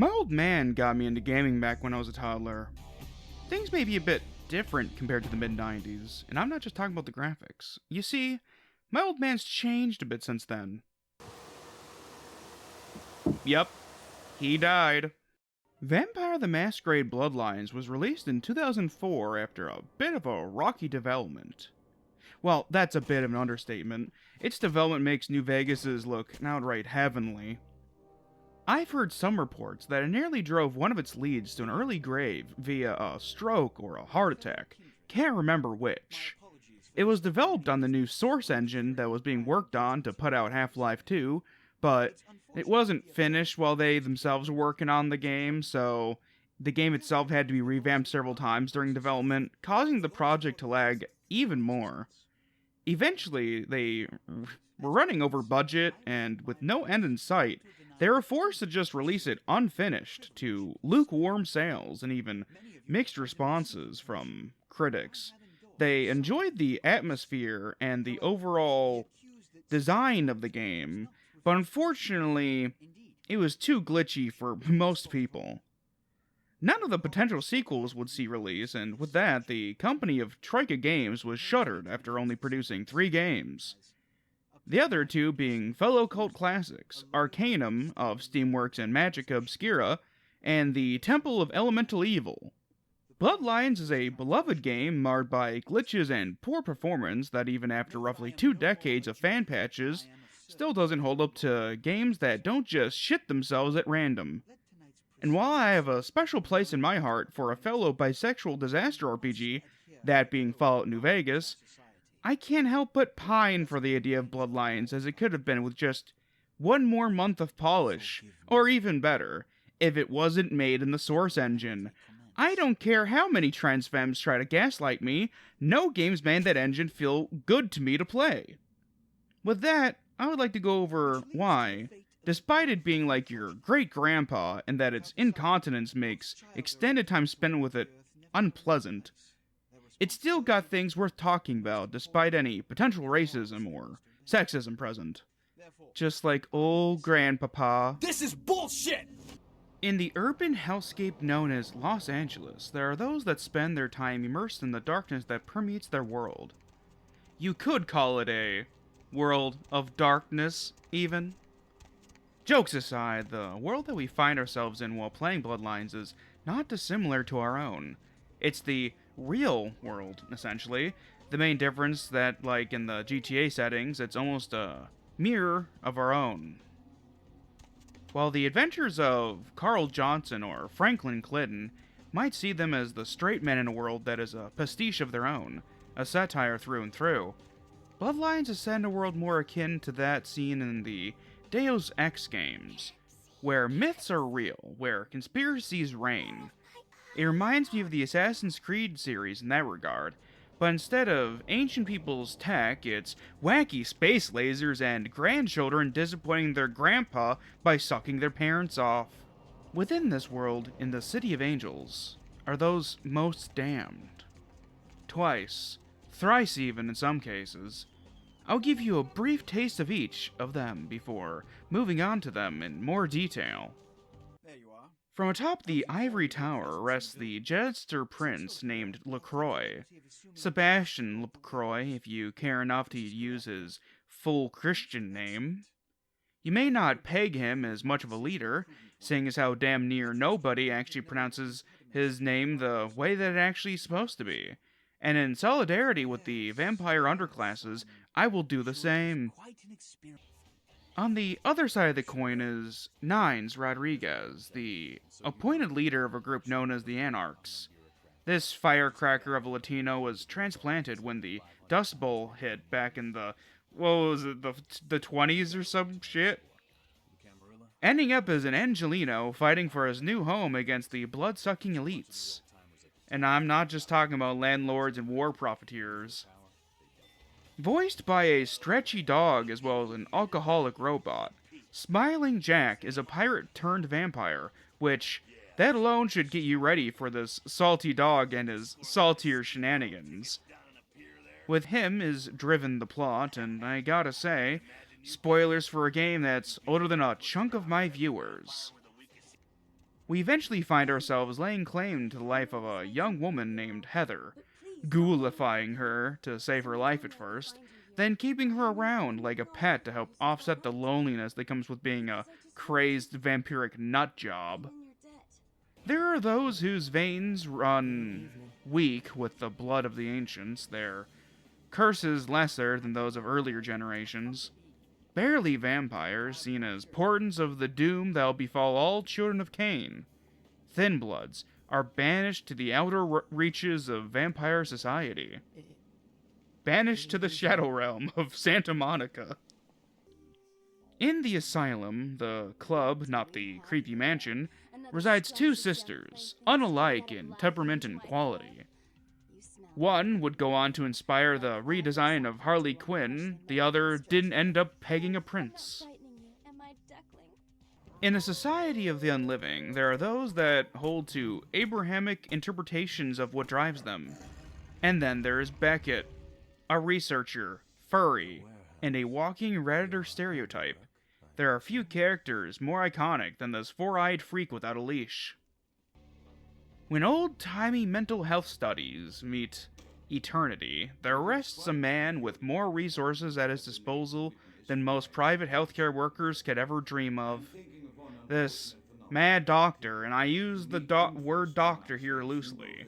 My old man got me into gaming back when I was a toddler. Things may be a bit different compared to the mid-90s, and I'm not just talking about the graphics. You see, my old man's changed a bit since then. Yep, he died. Vampire the Masquerade Bloodlines was released in 2004 after a bit of a rocky development. Well, that's a bit of an understatement. Its development makes New Vegas's look outright heavenly. I've heard some reports that it nearly drove one of its leads to an early grave via a stroke or a heart attack. Can't remember which. It was developed on the new Source engine that was being worked on to put out Half-Life 2, but it wasn't finished while they themselves were working on the game, so the game itself had to be revamped several times during development, causing the project to lag even more. Eventually, they were running over budget, and with no end in sight, they were forced to just release it unfinished to lukewarm sales and even mixed responses from critics. They enjoyed the atmosphere and the overall design of the game, but unfortunately, it was too glitchy for most people. None of the potential sequels would see release, and with that, the company of Troika Games was shuttered after only producing 3 games. The other 2 being fellow cult classics, Arcanum of Steamworks and Magica Obscura, and the Temple of Elemental Evil. Bloodlines is a beloved game marred by glitches and poor performance that even after roughly 2 decades of fan patches, still doesn't hold up to games that don't just shit themselves at random. And while I have a special place in my heart for a fellow bisexual disaster RPG, that being Fallout New Vegas, I can't help but pine for the idea of Bloodlines as it could have been with just one more month of polish, or even better, if it wasn't made in the Source engine. I don't care how many trans femmes try to gaslight me, no games made that engine feel good to me to play. With that, I would like to go over why, despite it being like your great-grandpa and that its incontinence makes extended time spent with it unpleasant, it still got things worth talking about despite any potential racism or sexism present. Just like old grandpapa. This is bullshit! In the urban hellscape known as Los Angeles, there are those that spend their time immersed in the darkness that permeates their world. You could call it a world of darkness, even. Jokes aside, the world that we find ourselves in while playing Bloodlines is not dissimilar to our own. It's the real world, essentially. The main difference that, like in the GTA settings, it's almost a mirror of our own. While the adventures of Carl Johnson or Franklin Clinton might see them as the straight men in a world that is a pastiche of their own, a satire through and through, Bloodlines is set in a world more akin to that seen in the Deus Ex games, where myths are real, where conspiracies reign. It reminds me of the Assassin's Creed series in that regard, but instead of ancient people's tech, it's wacky space lasers and grandchildren disappointing their grandpa by sucking their parents off. Within this world, in the City of Angels, are those most damned. Twice, thrice even in some cases. I'll give you a brief taste of each of them before moving on to them in more detail. From atop the ivory tower rests the jester prince named LaCroix. Sebastian LaCroix, if you care enough to use his full Christian name. You may not peg him as much of a leader, seeing as how damn near nobody actually pronounces his name the way that it actually is supposed to be. And in solidarity with the vampire underclasses, I will do the same. On the other side of the coin is Nines Rodriguez, the appointed leader of a group known as the Anarchs. This firecracker of a Latino was transplanted when the Dust Bowl hit back in the 20s or some shit? Ending up as an Angelino fighting for his new home against the blood-sucking elites. And I'm not just talking about landlords and war profiteers. Voiced by a stretchy dog as well as an alcoholic robot, Smiling Jack is a pirate-turned-vampire, which, that alone should get you ready for this salty dog and his saltier shenanigans. With him is driven the plot, and I gotta say, spoilers for a game that's older than a chunk of my viewers. we eventually find ourselves laying claim to the life of a young woman named Heather, ghoulifying her to save her life at first, then keeping her around like a pet to help offset the loneliness that comes with being a crazed vampiric nut job. There are those whose veins run weak with the blood of the ancients, their curses lesser than those of earlier generations. Barely vampires, seen as portents of the doom that'll befall all children of Cain. Thin bloods are banished to the outer reaches of vampire society. Banished to the shadow realm of Santa Monica. In the asylum, the club, not the creepy mansion, resides two sisters, unalike in temperament and quality. One would go on to inspire the redesign of Harley Quinn, the other didn't end up pegging a prince. In a society of the unliving, there are those that hold to Abrahamic interpretations of what drives them. And then there is Becket, a researcher, furry, and a walking Redditor stereotype. There are few characters more iconic than this four-eyed freak without a leash. When old-timey mental health studies meet eternity, there rests a man with more resources at his disposal than most private healthcare workers could ever dream of. This mad doctor, and I use the word doctor here loosely,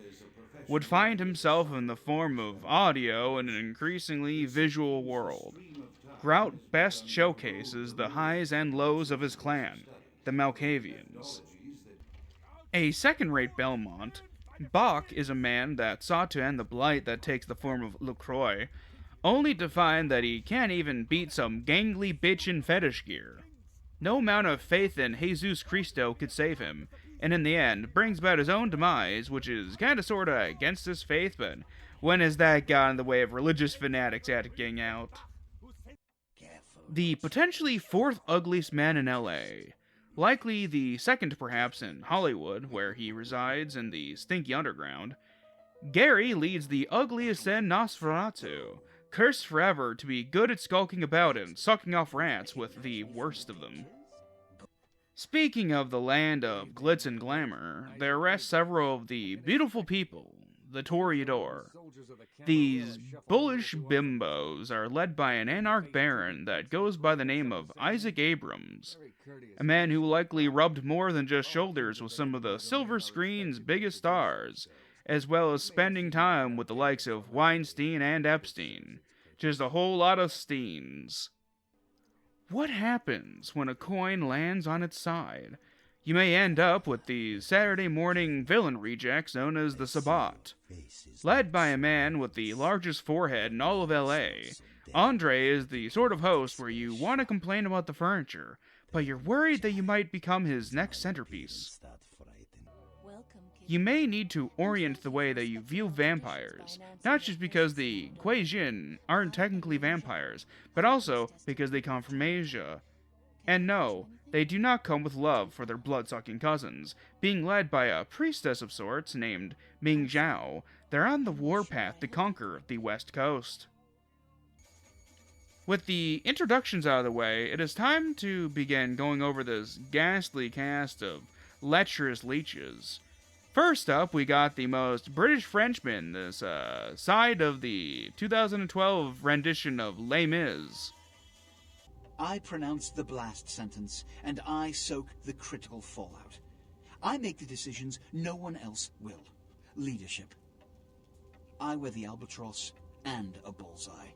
would find himself in the form of audio in an increasingly visual world. Grout best showcases the highs and lows of his clan, the Malkavians. A second-rate Belmont, Bach is a man that sought to end the blight that takes the form of LaCroix, only to find that he can't even beat some gangly bitch in fetish gear. No amount of faith in Jesus Cristo could save him, and in the end, brings about his own demise, which is kinda sorta against his faith, but when has that got in the way of religious fanatics acting out? The potentially fourth ugliest man in LA, likely the second perhaps in Hollywood, where he resides in the stinky underground, Gary leads the ugliest in Nosferatu, cursed forever to be good at skulking about and sucking off rats with the worst of them. Speaking of the land of glitz and glamour, there rest several of the beautiful people, the Toreador. These bullish bimbos are led by an anarch baron that goes by the name of Isaac Abrams, a man who likely rubbed more than just shoulders with some of the silver screen's biggest stars, as well as spending time with the likes of Weinstein and Epstein. Just a whole lot of Steens. What happens when a coin lands on its side? You may end up with the Saturday morning villain rejects known as the Sabbat. Led by a man with the largest forehead in all of LA, Andrei is the sort of host where you want to complain about the furniture, but you're worried that you might become his next centerpiece. You may need to orient the way that you view vampires, not just because the Kuei-Jin aren't technically vampires, but also because they come from Asia. And no, they do not come with love for their blood-sucking cousins. Being led by a priestess of sorts named Ming-Xiao, they're on the warpath to conquer the West Coast. With the introductions out of the way, it is time to begin going over this ghastly cast of lecherous leeches. First up, we got the most British Frenchman this side of the 2012 rendition of Les Mis. I pronounce the blast sentence, and I soak the critical fallout. I make the decisions no one else will. Leadership. I wear the albatross and a bullseye.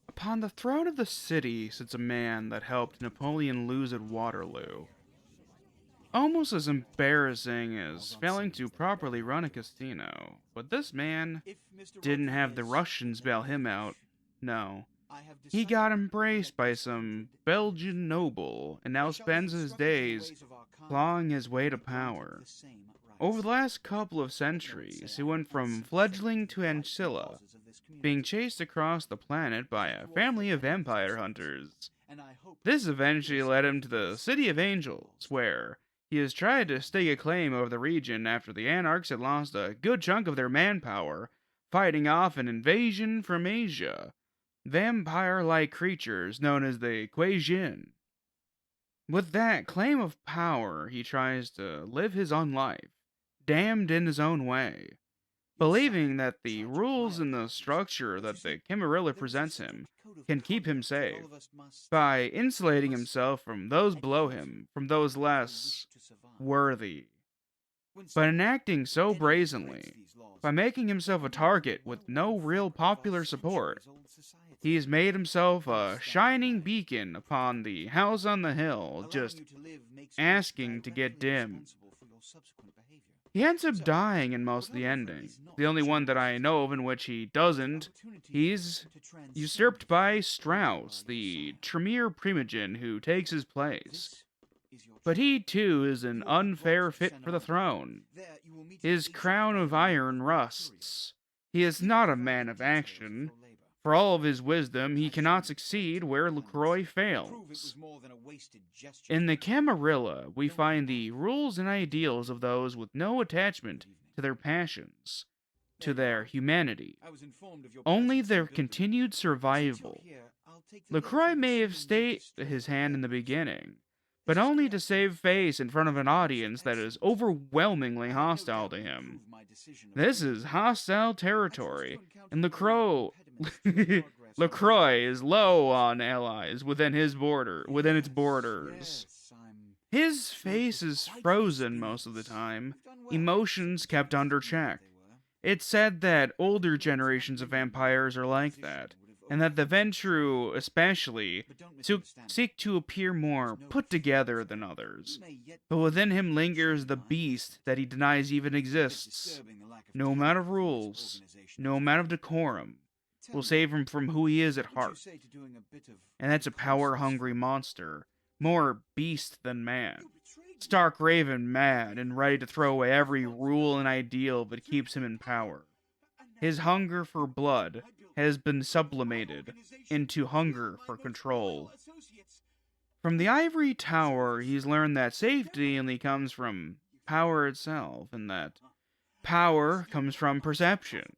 Upon the throne of the city sits a man that helped Napoleon lose at Waterloo. Almost as embarrassing as failing to properly run a casino, but this man didn't have the Russians bail him out. No. He got embraced by some Belgian noble and now spends his days clawing his way to power. Over the last couple of centuries, he went from fledgling to ancilla, being chased across the planet by a family of vampire hunters. This eventually led him to the City of Angels, where he has tried to stake a claim over the region after the Anarchs had lost a good chunk of their manpower, fighting off an invasion from Asia. Vampire-like creatures known as the Kuei-Jin. With that claim of power, he tries to live his own life, damned in his own way, believing that the rules and the structure that the Camarilla presents him can keep him safe, by insulating himself from those below him, from those less worthy. But in acting so brazenly, by making himself a target with no real popular support, he has made himself a shining beacon upon the house on the hill, just asking to get dim. He ends up dying in most of the ending. The only one that I know of in which he doesn't, he's usurped by Strauss, the Tremere Primogen who takes his place. But he too is an unfair fit for the throne. His crown of iron rusts. He is not a man of action. For all of his wisdom, he cannot succeed where LaCroix fails. In the Camarilla, we find the rules and ideals of those with no attachment to their passions, to their humanity, only their continued survival. LaCroix may have stayed his hand in the beginning, but only to save face in front of an audience that is overwhelmingly hostile to him. This is hostile territory, and LaCroix is low on allies within its borders. His face is frozen most of the time, emotions kept under check. It's said that older generations of vampires are like that, and that the Ventru, especially, seek to appear more put together than others. But within him lingers the beast that he denies even exists. No amount of rules, no amount of decorum, will save him from who he is at heart. And that's a power-hungry monster, more beast than man. Stark raving mad and ready to throw away every rule and ideal that keeps him in power. His hunger for blood has been sublimated into hunger for control. From the ivory tower, he's learned that safety only comes from power itself, and that power comes from perception.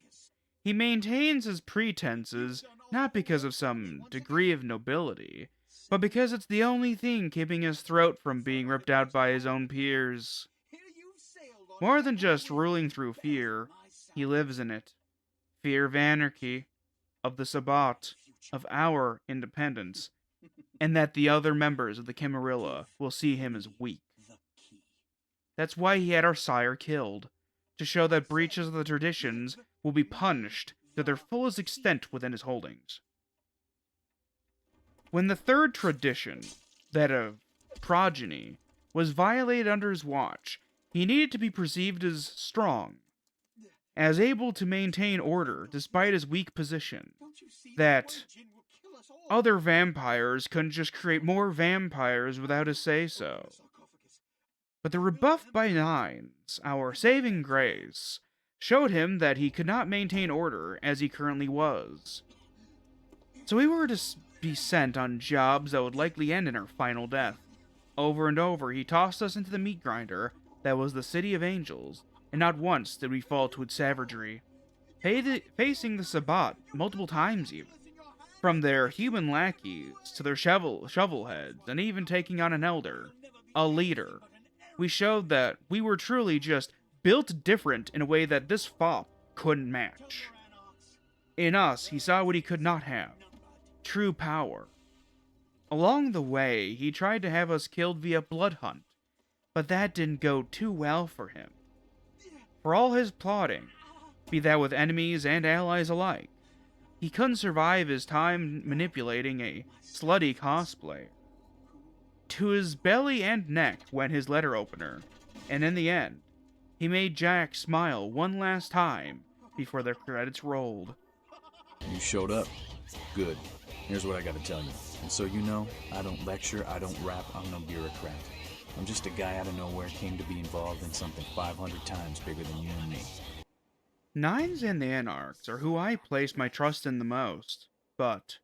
He maintains his pretenses not because of some degree of nobility, but because it's the only thing keeping his throat from being ripped out by his own peers. More than just ruling through fear, he lives in it. Fear of anarchy, of the Sabbat, of our independence, and that the other members of the Camarilla will see him as weak. That's why he had our sire killed, to show that breaches of the traditions will be punished to their fullest extent within his holdings. When the third tradition, that of progeny, was violated under his watch, he needed to be perceived as strong, as able to maintain order despite his weak position, that other vampires couldn't just create more vampires without his say-so. But the rebuff by Nines, our saving grace, showed him that he could not maintain order as he currently was. So we were to be sent on jobs that would likely end in our final death. Over and over, he tossed us into the meat grinder that was the City of Angels, and not once did we fall to its savagery, facing the Sabbat multiple times even. From their human lackeys to their shovel heads, and even taking on an elder, a leader. We showed that we were truly just built different in a way that this fop couldn't match. In us, he saw what he could not have. True power. Along the way, he tried to have us killed via blood hunt, but that didn't go too well for him. For all his plotting, be that with enemies and allies alike, he couldn't survive his time manipulating a slutty cosplay. To his belly and neck went his letter opener, and in the end, he made Jack smile one last time before the credits rolled. You showed up. Good. Here's what I gotta tell you. And so you know, I don't lecture, I don't rap, I'm no bureaucrat. I'm just a guy out of nowhere came to be involved in something 500 times bigger than you and me. Nines and the Anarchs are who I place my trust in the most, but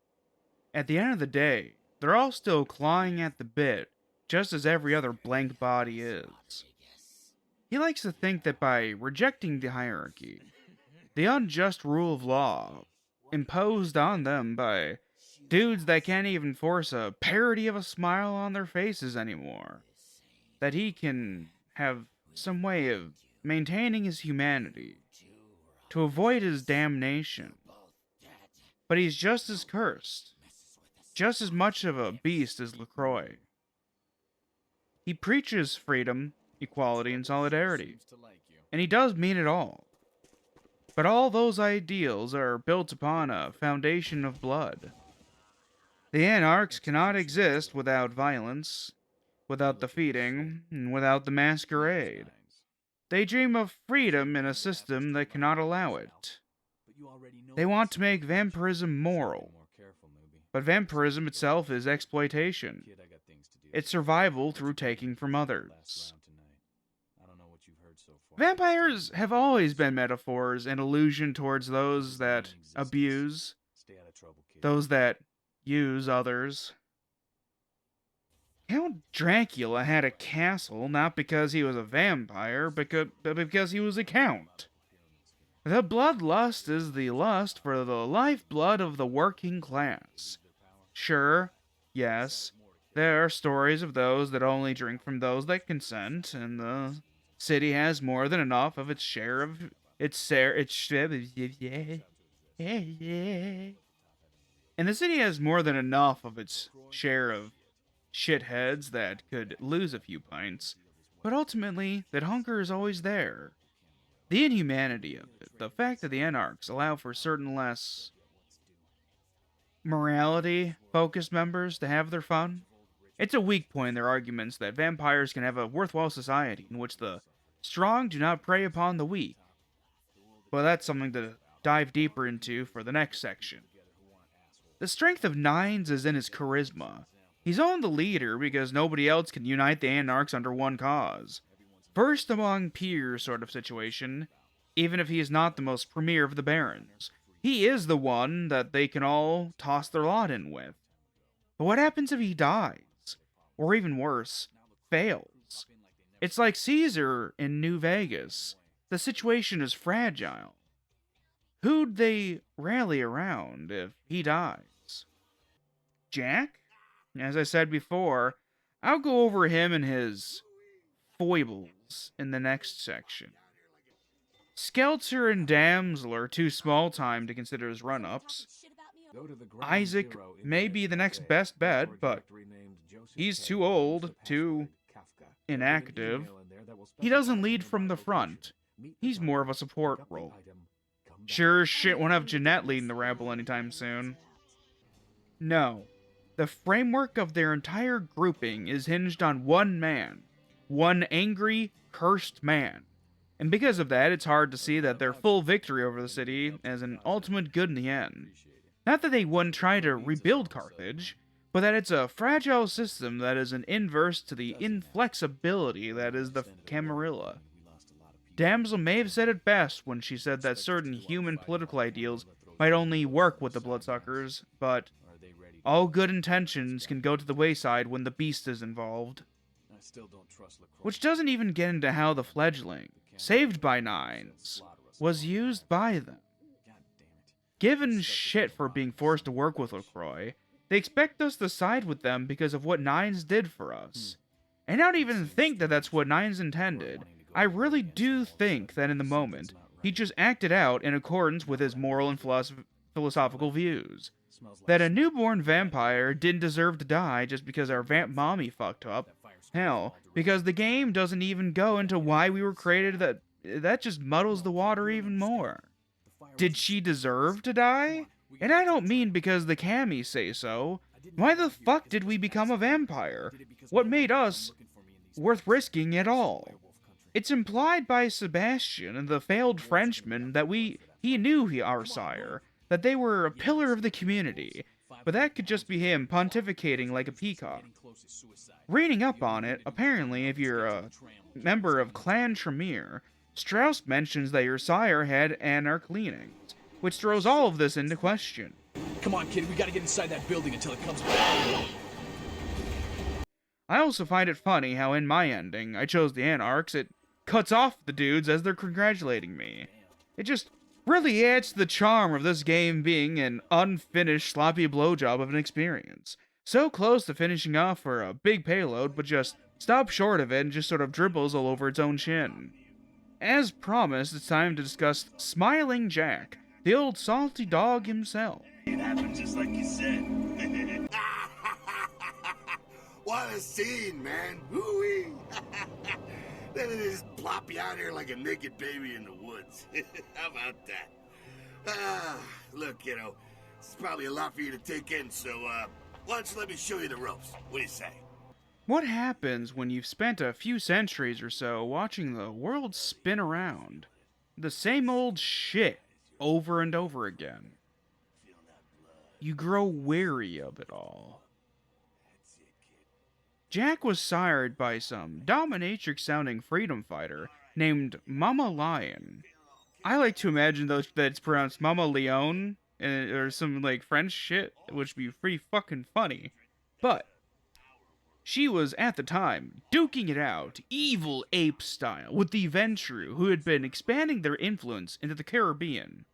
at the end of the day, they're all still clawing at the bit, just as every other blank body is. He likes to think that by rejecting the hierarchy, the unjust rule of law imposed on them by Dudes that can't even force a parody of a smile on their faces anymore. That he can have some way of maintaining his humanity to avoid his damnation. But he's just as cursed, just as much of a beast as LaCroix. He preaches freedom, equality, and solidarity, and he does mean it all. But all those ideals are built upon a foundation of blood. The Anarchs cannot exist without violence, without the feeding, and without the masquerade. They dream of freedom in a system that cannot allow it. They want to make vampirism moral, but vampirism itself is exploitation. It's survival through taking from others. Vampires have always been metaphors and allusion towards those that abuse, those that use others. Count Dracula had a castle not because he was a vampire, but because he was a count. The bloodlust is the lust for the lifeblood of the working class. Sure, yes, there are stories of those that only drink from those that consent, and the city has more than enough of its share of and the city has more than enough of its share of shitheads that could lose a few pints, but ultimately, that hunger is always there. The inhumanity of it, the fact that the Anarchs allow for certain less morality-focused members to have their fun, it's a weak point in their arguments that vampires can have a worthwhile society in which the strong do not prey upon the weak. But that's something to dive deeper into for the next section. The strength of Nines is in his charisma. He's on the leader because nobody else can unite the Anarchs under one cause. First among peers sort of situation, even if he is not the most premier of the barons. He is the one that they can all toss their lot in with. But what happens if he dies? Or even worse, fails? It's like Caesar in New Vegas. The situation is fragile. Who'd they rally around if he dies? Jack? As I said before, I'll go over him and his foibles in the next section. Skelter and Damsel are too small time to consider as run-ups. Isaac may be the next best bet, but he's too old, too inactive. He doesn't lead from the front. He's more of a support role. Sure as shit won't have Jeanette leading the rabble anytime soon. No. The framework of their entire grouping is hinged on one man. One angry, cursed man. And because of that, it's hard to see that their full victory over the city as an ultimate good in the end. Not that they wouldn't try to rebuild Carthage, but that it's a fragile system that is an inverse to the inflexibility that is the Camarilla. Damsel may have said it best when she said that certain human political ideals might only work with the Bloodsuckers, but all good intentions can go to the wayside when the beast is involved. Which doesn't even get into how the fledgling, saved by Nines, was used by them. Given shit for being forced to work with LaCroix, they expect us to side with them because of what Nines did for us. And I don't even think that that's what Nines intended. I really do think that in the moment, he just acted out in accordance with his moral and philosophical views. That a newborn vampire didn't deserve to die just because our vamp mommy fucked up. Hell, because the game doesn't even go into why we were created, that just muddles the water even more. Did she deserve to die? And I don't mean because the Camis say so. Why the fuck did we become a vampire? What made us worth risking at all? It's implied by Sebastian and the failed Frenchman that he knew our sire, that they were a pillar of the community, but that could just be him pontificating like a peacock. Reading up on it, apparently if you're a member of Clan Tremere, Strauss mentions that your sire had anarch leanings, which throws all of this into question. Come on, kid, we gotta get inside that building until it comes back. I also find it funny how in my ending, I chose the Anarchs, it cuts off the dudes as they're congratulating me. It just really adds to the charm of this game being an unfinished sloppy blowjob of an experience. So close to finishing off for a big payload, but just stops short of it and just sort of dribbles all over its own chin. As promised, it's time to discuss Smiling Jack, the old salty dog himself. It happened just like you said. What a scene, man. Woo-wee. Then they just plop you out here like a naked baby in the woods. How about that? Look, kiddo, it's probably a lot for you to take in, so, why don't you let me show you the ropes? What do you say? What happens when you've spent a few centuries or so watching the world spin around? The same old shit over and over again. You grow weary of it all. Jack was sired by some dominatrix-sounding freedom fighter named Mama Lion. I like to imagine that it's pronounced Mama Leon, or some, like, French shit, which would be pretty fucking funny. But she was, at the time, duking it out, evil ape style, with the Ventru, who had been expanding their influence into the Caribbean.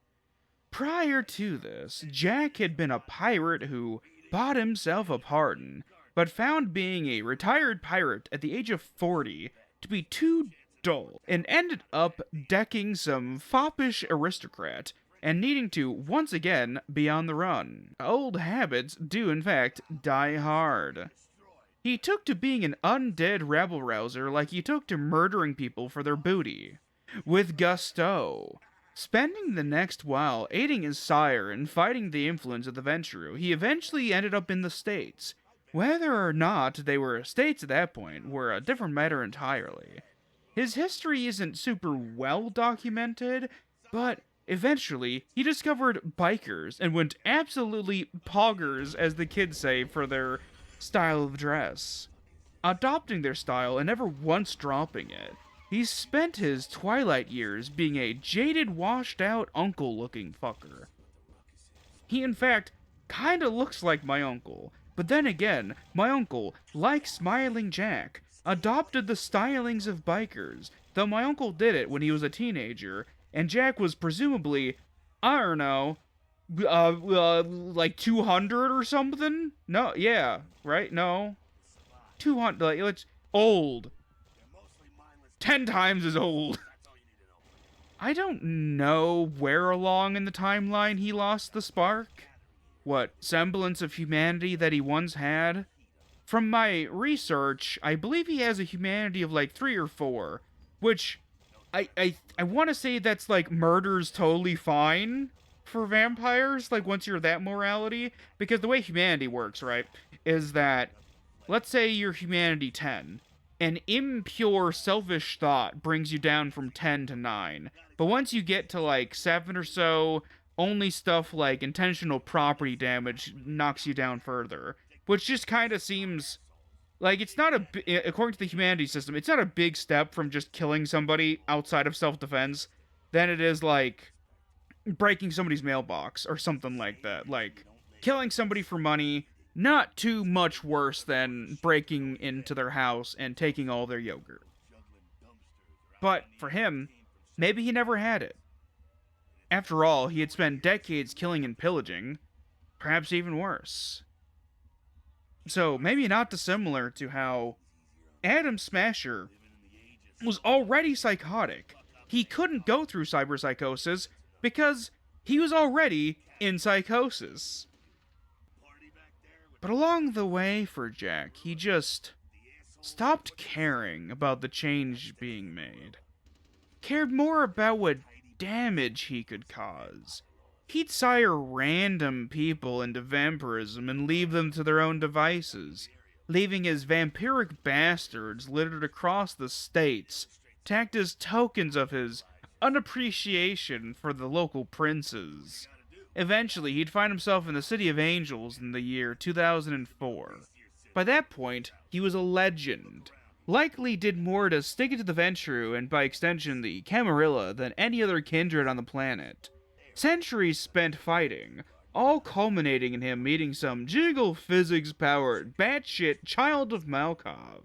Prior to this, Jack had been a pirate who bought himself a pardon, but found being a retired pirate at the age of 40 to be too dull, and ended up decking some foppish aristocrat, and needing to, once again, be on the run. Old habits do, in fact, die hard. He took to being an undead rabble-rouser like he took to murdering people for their booty, with gusto. Spending the next while aiding his sire in fighting the influence of the Ventru, he eventually ended up in the States. Whether or not they were estates at that point were a different matter entirely. His history isn't super well documented, but eventually he discovered bikers and went absolutely poggers, as the kids say, for their style of dress. Adopting their style and never once dropping it, he spent his twilight years being a jaded, washed-out uncle-looking fucker. He, in fact, kinda looks like my uncle. But then again, my uncle, like Smiling Jack, adopted the stylings of bikers, though my uncle did it when he was a teenager, and Jack was presumably, I don't know, like 200 or something? No, yeah, right? No. 200, like, it's old. 10 times as old. I don't know where along in the timeline he lost the spark. What semblance of humanity that he once had. From my research, I believe he has a humanity of like 3 or 4, which I want to say that's like murder's totally fine for vampires, like once you're that morality, because the way humanity works, right, is that, let's say you're humanity 10, an impure, selfish thought brings you down from 10 to 9, but once you get to like 7 or so, only stuff like intentional property damage knocks you down further. Which just kind of seems like it's not according to the humanity system, it's not a big step from just killing somebody outside of self-defense than it is like breaking somebody's mailbox or something like that. Like, killing somebody for money, not too much worse than breaking into their house and taking all their yogurt. But for him, maybe he never had it. After all, he had spent decades killing and pillaging, perhaps even worse. So, maybe not dissimilar to how Adam Smasher was already psychotic. He couldn't go through cyberpsychosis because he was already in psychosis. But along the way for Jack, he just stopped caring about the change being made. Cared more about what damage he could cause. He'd sire random people into vampirism and leave them to their own devices, leaving his vampiric bastards littered across the states to act as tokens of his unappreciation for the local princes. Eventually, he'd find himself in the City of Angels in the year 2004. By that point, he was a legend. Likely did more to stick it to the Ventru, and by extension the Camarilla, than any other kindred on the planet. Centuries spent fighting, all culminating in him meeting some jiggle physics-powered, batshit child of Malkov.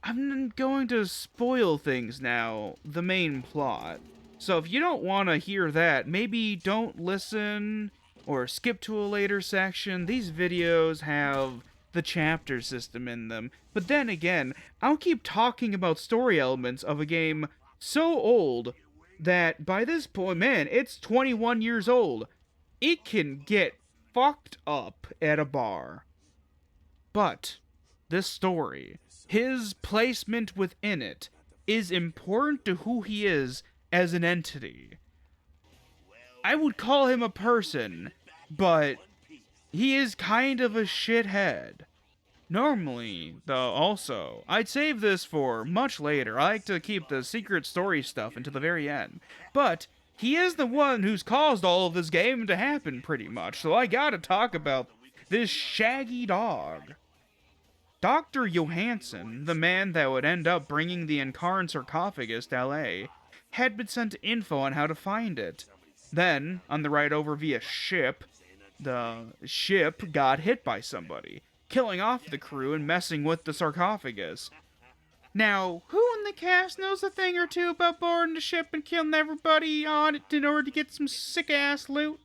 I'm going to spoil things now, the main plot. So if you don't want to hear that, maybe don't listen or skip to a later section. These videos have the chapter system in them. But then again, I'll keep talking about story elements of a game so old that by this point, man, it's 21 years old. It can get fucked up at a bar. But this story, his placement within it, is important to who he is as an entity. I would call him a person, but he is kind of a shithead. Normally, though, also, I'd save this for much later. I like to keep the secret story stuff until the very end. But he is the one who's caused all of this game to happen, pretty much, so I gotta talk about this shaggy dog. Dr. Johansson, the man that would end up bringing the Incarn sarcophagus to LA, had been sent info on how to find it. Then, on the ride over via ship, the ship got hit by somebody, killing off the crew and messing with the sarcophagus. Now, who in the cast knows a thing or two about boarding the ship and killing everybody on it in order to get some sick-ass loot?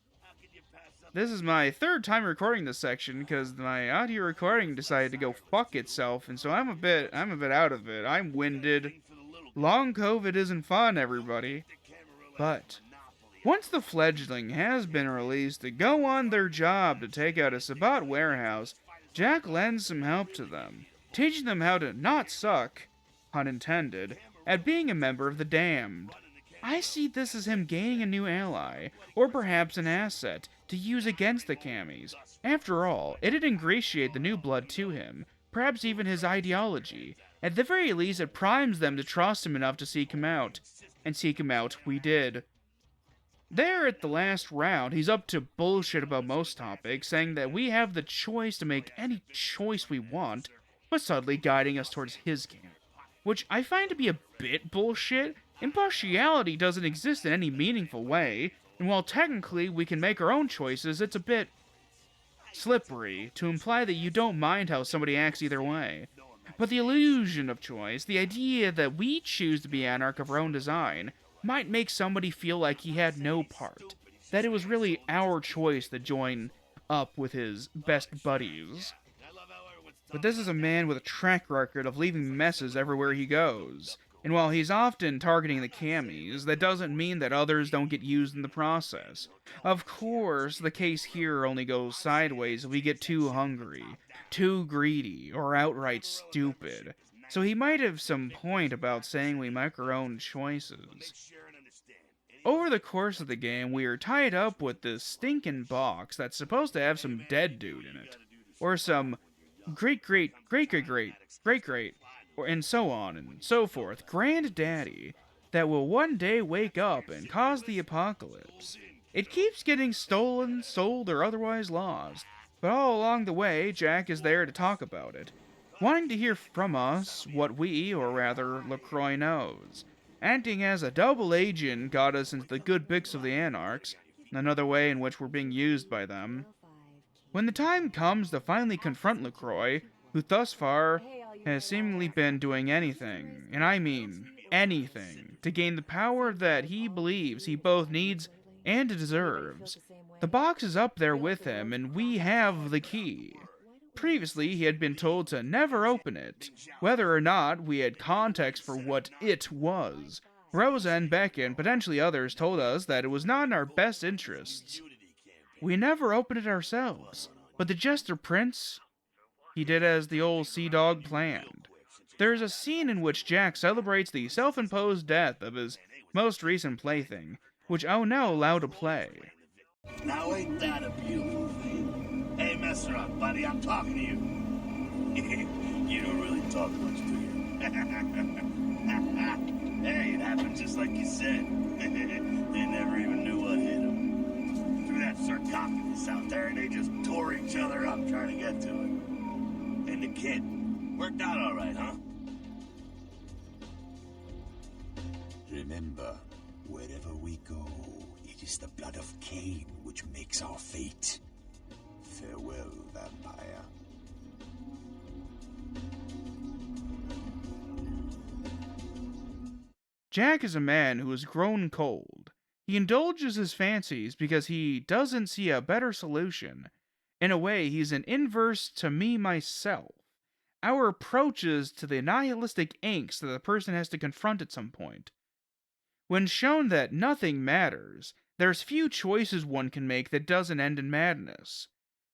This is my third time recording this section because my audio recording decided to go fuck itself, and so I'm a bit out of it. I'm winded. Long COVID isn't fun, everybody. But once the fledgling has been released to go on their job to take out a Sabbat warehouse, Jack lends some help to them, teaching them how to not suck, pun intended, at being a member of the Damned. I see this as him gaining a new ally, or perhaps an asset, to use against the Cammies. After all, it'd ingratiate the new blood to him, perhaps even his ideology. At the very least, it primes them to trust him enough to seek him out. And seek him out we did. There at the last round, he's up to bullshit about most topics, saying that we have the choice to make any choice we want, but subtly guiding us towards his camp. Which I find to be a bit bullshit. Impartiality doesn't exist in any meaningful way, and while technically we can make our own choices, it's a bit slippery to imply that you don't mind how somebody acts either way. But the illusion of choice, the idea that we choose to be Anarch of our own design, might make somebody feel like he had no part, that it was really our choice to join up with his best buddies. But this is a man with a track record of leaving messes everywhere he goes. And while he's often targeting the Cammies, that doesn't mean that others don't get used in the process. Of course, the case here only goes sideways if we get too hungry, too greedy, or outright stupid. So he might have some point about saying we make our own choices. Over the course of the game, we are tied up with this stinking box that's supposed to have some dead dude in it. Or some great, and so on and so forth, granddaddy, that will one day wake up and cause the apocalypse. It keeps getting stolen, sold, or otherwise lost, but all along the way, Jack is there to talk about it, wanting to hear from us what we, or rather, LaCroix knows. Acting as a double agent got us into the good books of the Anarchs, another way in which we're being used by them. When the time comes to finally confront LaCroix, who thus far has seemingly been doing anything, and I mean anything, to gain the power that he believes he both needs and deserves. The box is up there with him, and we have the key. Previously, he had been told to never open it, whether or not we had context for what it was. Rosa and Becket and potentially others told us that it was not in our best interests. We never opened it ourselves, but the Jester Prince, he did as the old Sea Dog planned. There is a scene in which Jack celebrates the self-imposed death of his most recent plaything, which I'll now allow to play. Now ain't that a beautiful thing? Hey, mess around, buddy, I'm talking to you. You don't really talk much, do you? Hey, it happened just like you said. They never even knew what hit them. Threw that sarcophagus out there and they just tore each other up trying to get to it. And the kid, worked out all right, huh? Remember, wherever we go, it is the blood of Cain which makes our fate. Farewell, vampire. Jack is a man who has grown cold. He indulges his fancies because he doesn't see a better solution. In a way, he's an inverse to me myself. Our approaches to the nihilistic angst that a person has to confront at some point. When shown that nothing matters, there's few choices one can make that doesn't end in madness.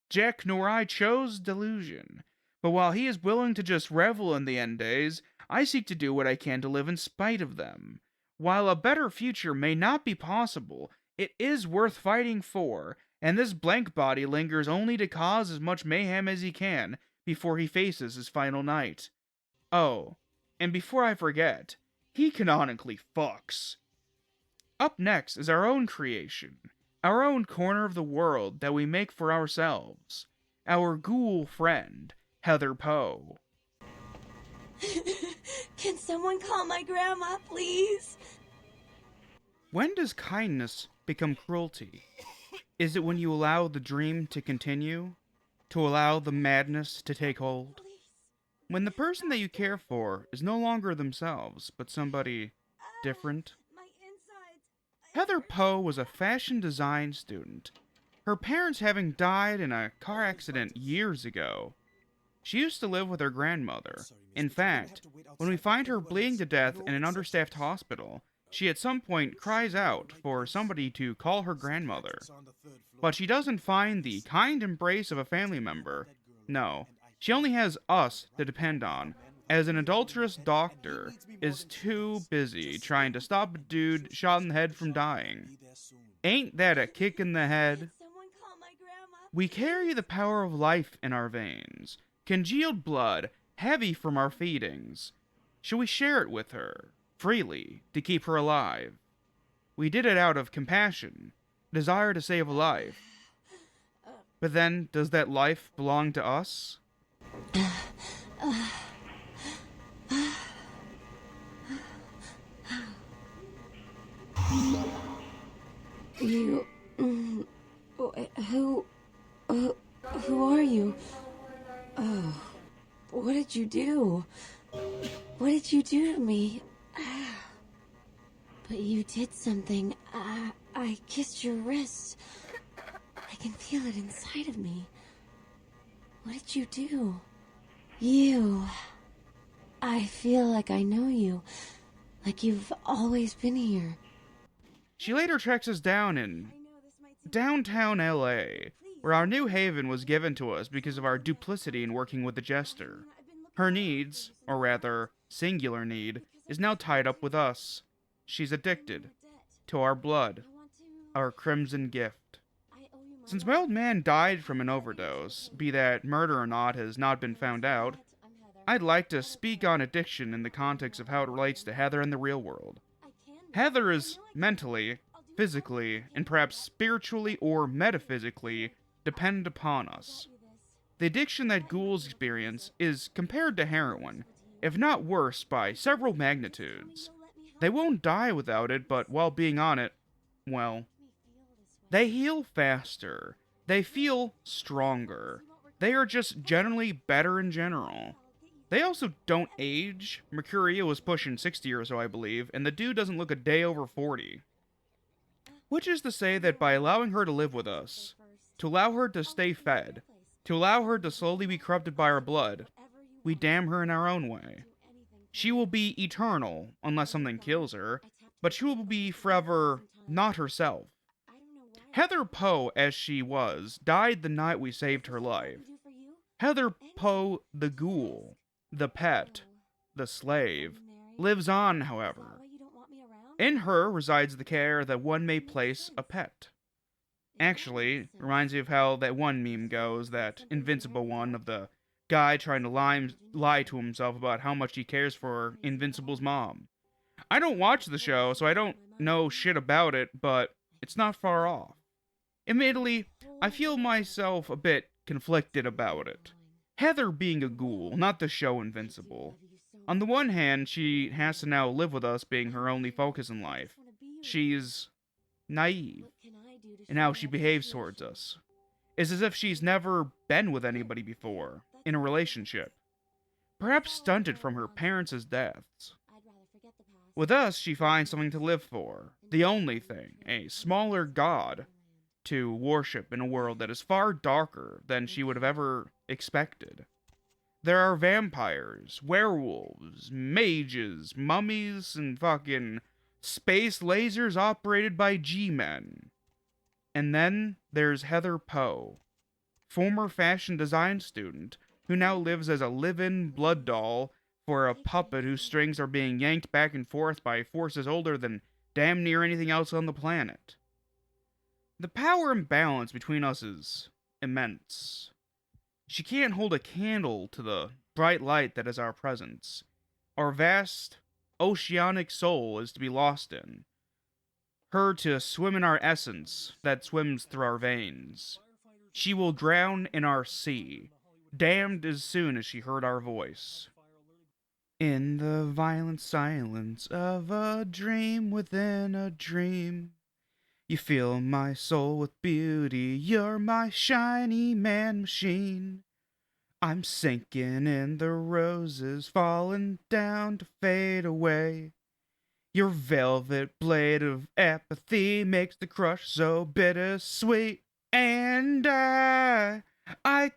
Jack nor I chose delusion, but while he is willing to just revel in the end days, I seek to do what I can to live in spite of them. While a better future may not be possible, it is worth fighting for, and this blank body lingers only to cause as much mayhem as he can before he faces his final night. Oh, and before I forget, he canonically fucks. Up next is our own creation, our own corner of the world that we make for ourselves. Our ghoul friend, Heather Poe. Can someone call my grandma, please? When does kindness become cruelty? Is it when you allow the dream to continue? To allow the madness to take hold? When the person that you care for is no longer themselves, but somebody different? My insides. Heather Poe was a fashion design student, her parents having died in a car accident years ago. She used to live with her grandmother. In fact, when we find her bleeding to death in an understaffed hospital, she at some point cries out for somebody to call her grandmother. But she doesn't find the kind embrace of a family member. No, she only has us to depend on, as an adulterous doctor is too busy trying to stop a dude shot in the head from dying. Ain't that a kick in the head? Someone call my grandma. We carry the power of life in our veins, congealed blood, heavy from our feedings. Should we share it with her, freely, to keep her alive? We did it out of compassion, desire to save a life. But then, does that life belong to us? You... Who are you? Oh, what did you do? What did you do to me? But you did something. I kissed your wrist. I can feel it inside of me. What did you do? You. I feel like I know you. Like you've always been here. She later tracks us down in downtown LA, where our new haven was given to us because of our duplicity in working with the Jester. Her needs, or rather, singular need, is now tied up with us. She's addicted to our blood, our crimson gift. Since my old man died from an overdose, be that murder or not has not been found out, I'd like to speak on addiction in the context of how it relates to Heather in the real world. Heather is mentally, physically, and perhaps spiritually or metaphysically dependent upon us. The addiction that ghouls experience is compared to heroin, if not worse by several magnitudes. They won't die without it, but while being on it, well, they heal faster. They feel stronger. They are just generally better in general. They also don't age. Mercuria was pushing 60 or so, I believe, and the dude doesn't look a day over 40. Which is to say that by allowing her to live with us, to allow her to stay fed, to allow her to slowly be corrupted by our blood, we damn her in our own way. She will be eternal, unless something kills her, but she will be forever not herself. Heather Poe, as she was, died the night we saved her life. Heather Poe, the ghoul, the pet, the slave, lives on, however. In her resides the care that one may place a pet. Actually, reminds me of how that one meme goes, that invincible one of the guy trying to lie to himself about how much he cares for Invincible's mom. I don't watch the show, so I don't know shit about it, but it's not far off. Admittedly, I feel myself a bit conflicted about it. Heather being a ghoul, not the show Invincible. On the one hand, she has to now live with us being her only focus in life. She's naive in how she behaves towards us. It's as if she's never been with anybody before, in a relationship. Perhaps stunted from her parents' deaths. With us, she finds something to live for, the only thing, a smaller god, to worship in a world that is far darker than she would have ever expected. There are vampires, werewolves, mages, mummies, and fucking space lasers operated by G-men. And then there's Heather Poe, former fashion design student who now lives as a live-in blood doll for a puppet whose strings are being yanked back and forth by forces older than damn near anything else on the planet. The power imbalance between us is immense. She can't hold a candle to the bright light that is our presence. Our vast, oceanic soul is to be lost in. Her to swim in our essence that swims through our veins. She will drown in our sea, damned as soon as she heard our voice. In the violent silence of a dream within a dream, you fill my soul with beauty, you're my shiny man machine. I'm sinking in the roses, falling down to fade away. Your velvet blade of apathy makes the crush so bittersweet. And I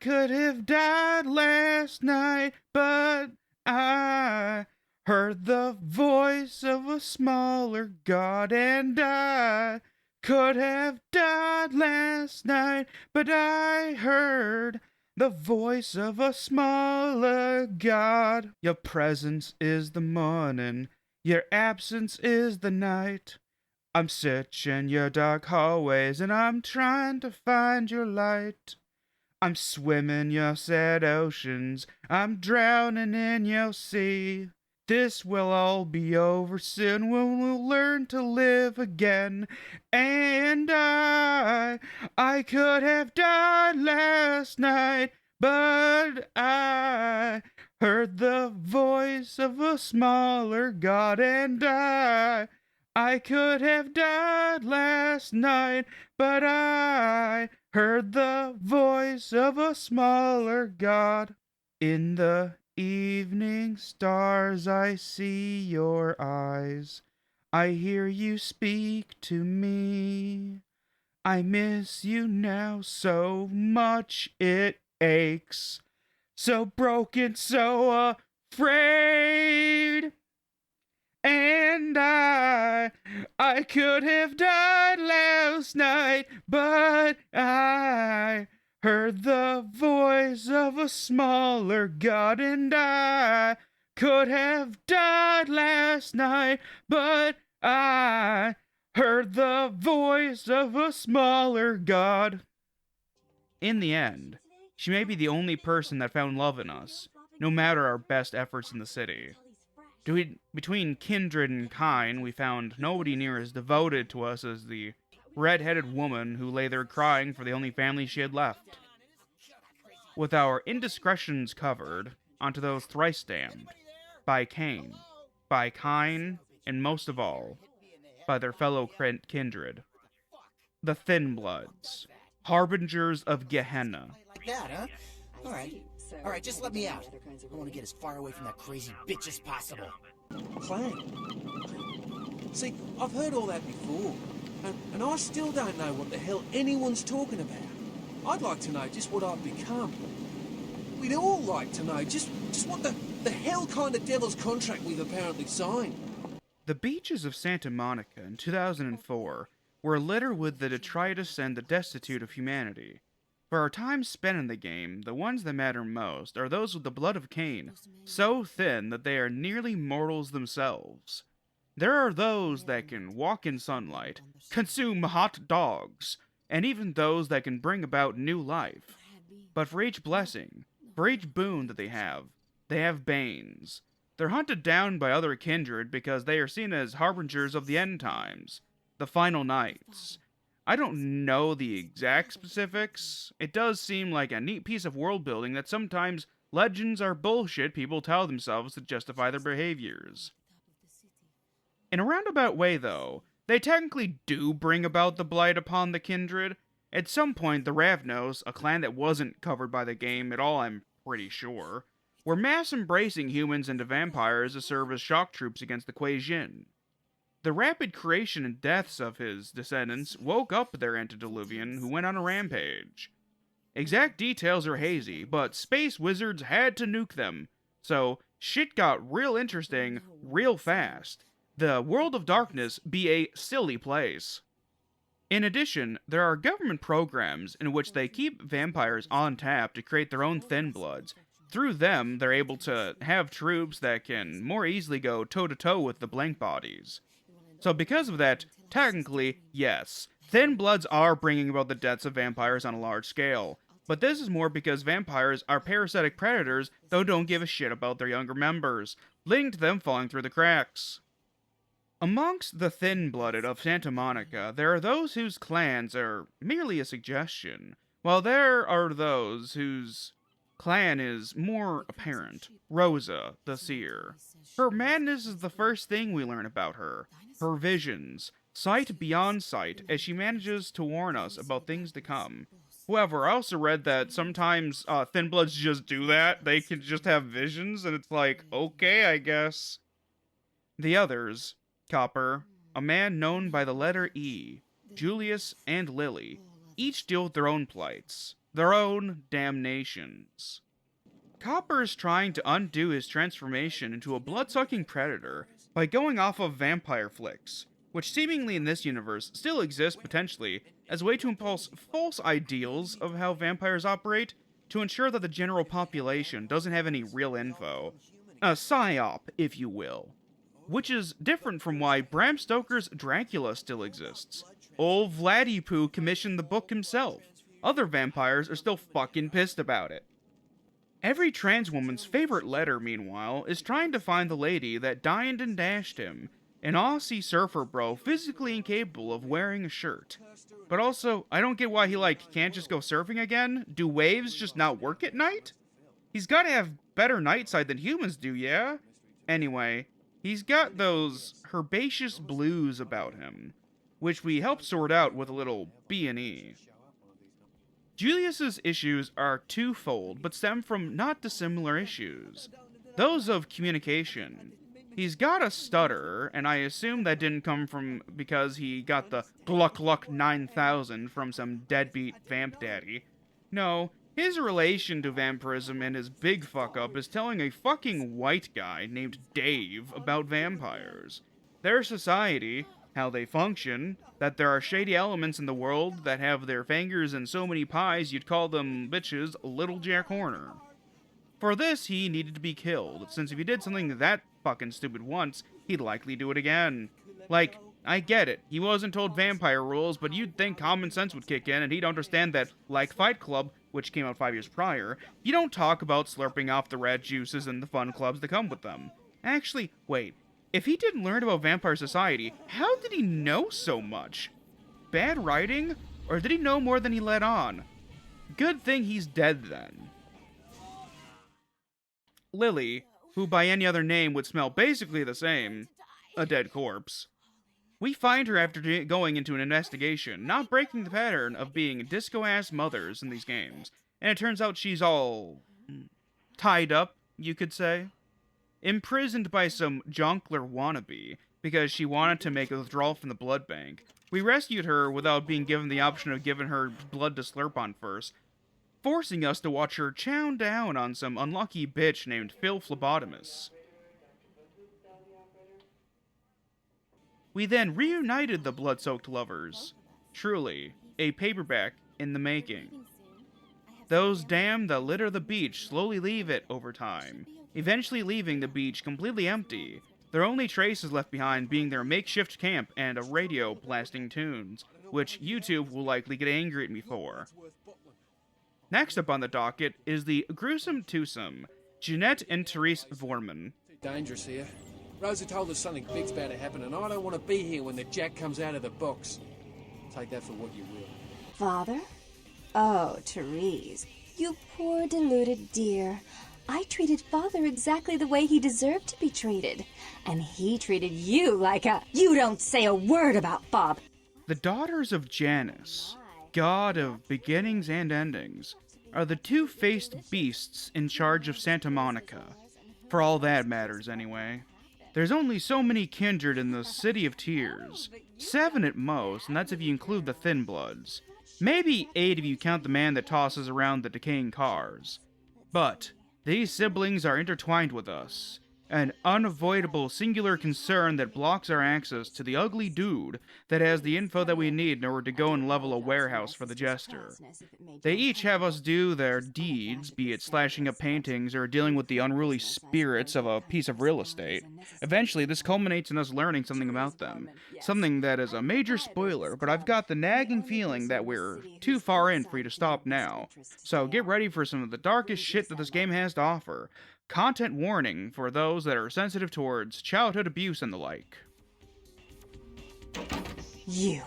could have died last night, but I heard the voice of a smaller god, and I could have died last night, but I heard the voice of a smaller god. Your presence is the morning, your absence is the night. I'm searching your dark hallways and I'm trying to find your light. I'm swimming your sad oceans, I'm drowning in your sea. This will all be over soon when we'll learn to live again. And I could have died last night, but I heard the voice of a smaller god. And I could have died last night, but I heard the voice of a smaller god. In the evening stars I see your eyes, I hear you speak to me. I miss you now so much it aches, so broken, so afraid. And I could have died last night, but I heard the voice of a smaller god. And I could have died last night, but I heard the voice of a smaller god. In the end, she may be the only person that found love in us, no matter our best efforts in the city. Between kindred and kind, we found nobody near as devoted to us as the red-headed woman who lay there crying for the only family she had left. With our indiscretions covered, onto those thrice damned, by Cain, by Kine, and most of all, by their fellow kindred. The Thin Bloods, harbingers of Gehenna. Like that, huh? Alright, just let me out. I want to get as far away from that crazy bitch as possible. Plan? See, I've heard all that before, and I still don't know what the hell anyone's talking about. I'd like to know just what I've become. We'd all like to know just what the hell kind of devil's contract we've apparently signed. The beaches of Santa Monica in 2004 were littered with the detritus and the destitute of humanity. For our time spent in the game, the ones that matter most are those with the blood of Cain, so thin that they are nearly mortals themselves. There are those that can walk in sunlight, consume hot dogs, and even those that can bring about new life. But for each blessing, for each boon that they have banes. They're hunted down by other kindred because they are seen as harbingers of the end times, the final nights. I don't know the exact specifics. It does seem like a neat piece of world building that sometimes legends are bullshit people tell themselves to justify their behaviors. In a roundabout way, though, they technically do bring about the blight upon the kindred. At some point, the Ravnos, a clan that wasn't covered by the game at all, I'm pretty sure, were mass embracing humans into vampires to serve as shock troops against the Kuei-Jin. The rapid creation and deaths of his descendants woke up their antediluvian, who went on a rampage. Exact details are hazy, but space wizards had to nuke them, so shit got real interesting real fast. The world of darkness be a silly place. In addition, there are government programs in which they keep vampires on tap to create their own thin bloods. Through them, they're able to have troops that can more easily go toe-to-toe with the blank bodies. So because of that, technically, yes, thin bloods are bringing about the deaths of vampires on a large scale. But this is more because vampires are parasitic predators that don't give a shit about their younger members, leading to them falling through the cracks. Amongst the thin-blooded of Santa Monica, there are those whose clans are merely a suggestion, while there are those whose clan is more apparent. Rosa, the Seer. Her madness is the first thing we learn about her. Her visions, sight beyond sight, as she manages to warn us about things to come. However, I also read that sometimes thin bloods just do that. They can just have visions, and it's like, okay, I guess. The others, Copper, a man known by the letter E, Julius, and Lily, each deal with their own plights, their own damnations. Copper is trying to undo his transformation into a blood-sucking predator by going off of vampire flicks, which seemingly in this universe still exist potentially as a way to impulse false ideals of how vampires operate to ensure that the general population doesn't have any real info. A psyop, if you will. Which is different from why Bram Stoker's Dracula still exists. Old Vladipoo commissioned the book himself. Other vampires are still fucking pissed about it. Every trans woman's favorite letter, meanwhile, is trying to find the lady that dined and dashed him, an Aussie surfer bro physically incapable of wearing a shirt. But also, I don't get why he, can't just go surfing again? Do waves just not work at night? He's gotta have better night sight than humans do, yeah? Anyway, he's got those herbaceous blues about him, which we help sort out with a little B&E. Julius's issues are twofold, but stem from not dissimilar issues. Those of communication. He's got a stutter, and I assume that didn't come from because he got the Gluck Gluck 9000 from some deadbeat vamp daddy. No, his relation to vampirism and his big fuck-up is telling a fucking white guy named Dave about vampires. Their society, how they function, that there are shady elements in the world that have their fingers in so many pies you'd call them bitches Little Jack Horner. For this, he needed to be killed, since if he did something that fucking stupid once, he'd likely do it again. I get it, he wasn't told vampire rules, but you'd think common sense would kick in and he'd understand that, like Fight Club, which came out 5 years prior, you don't talk about slurping off the red juices and the fun clubs that come with them. Actually, wait. If he didn't learn about vampire society, how did he know so much? Bad writing? Or did he know more than he let on? Good thing he's dead then. Lily, who by any other name would smell basically the same, a dead corpse. We find her after going into an investigation, not breaking the pattern of being disco-ass mothers in these games, and it turns out she's all tied up, you could say. Imprisoned by some jonkler wannabe, because she wanted to make a withdrawal from the blood bank. We rescued her without being given the option of giving her blood to slurp on first, forcing us to watch her chow down on some unlucky bitch named Phil Phlebotomus. We then reunited the blood-soaked lovers. Truly, a paperback in the making. Those damned that litter the beach slowly leave it over time, eventually leaving the beach completely empty, their only traces left behind being their makeshift camp and a radio blasting tunes, which YouTube will likely get angry at me for. Next up on the docket is the gruesome twosome, Jeanette and Therese Vorman. Dangerous here. Rosa told us something big's about to happen, and I don't want to be here when the jack comes out of the box. Take that for what you will. Father? Oh, Therese, you poor deluded dear. I treated Father exactly the way he deserved to be treated. And he treated you like a... You don't say a word about Bob. The daughters of Janus, god of beginnings and endings. are the two-faced beasts in charge of Santa Monica. For all that matters, anyway. There's only so many kindred in the City of Tears. 7 at most, and that's if you include the Thin Bloods. Maybe 8 if you count the man that tosses around the decaying cars. But these siblings are intertwined with us. An unavoidable singular concern that blocks our access to the ugly dude that has the info that we need in order to go and level a warehouse for the Jester. They each have us do their deeds, be it slashing up paintings or dealing with the unruly spirits of a piece of real estate. Eventually, this culminates in us learning something about them. Something that is a major spoiler, but I've got the nagging feeling that we're too far in for you to stop now. So get ready for some of the darkest shit that this game has to offer. Content warning for those that are sensitive towards childhood abuse and the like. You.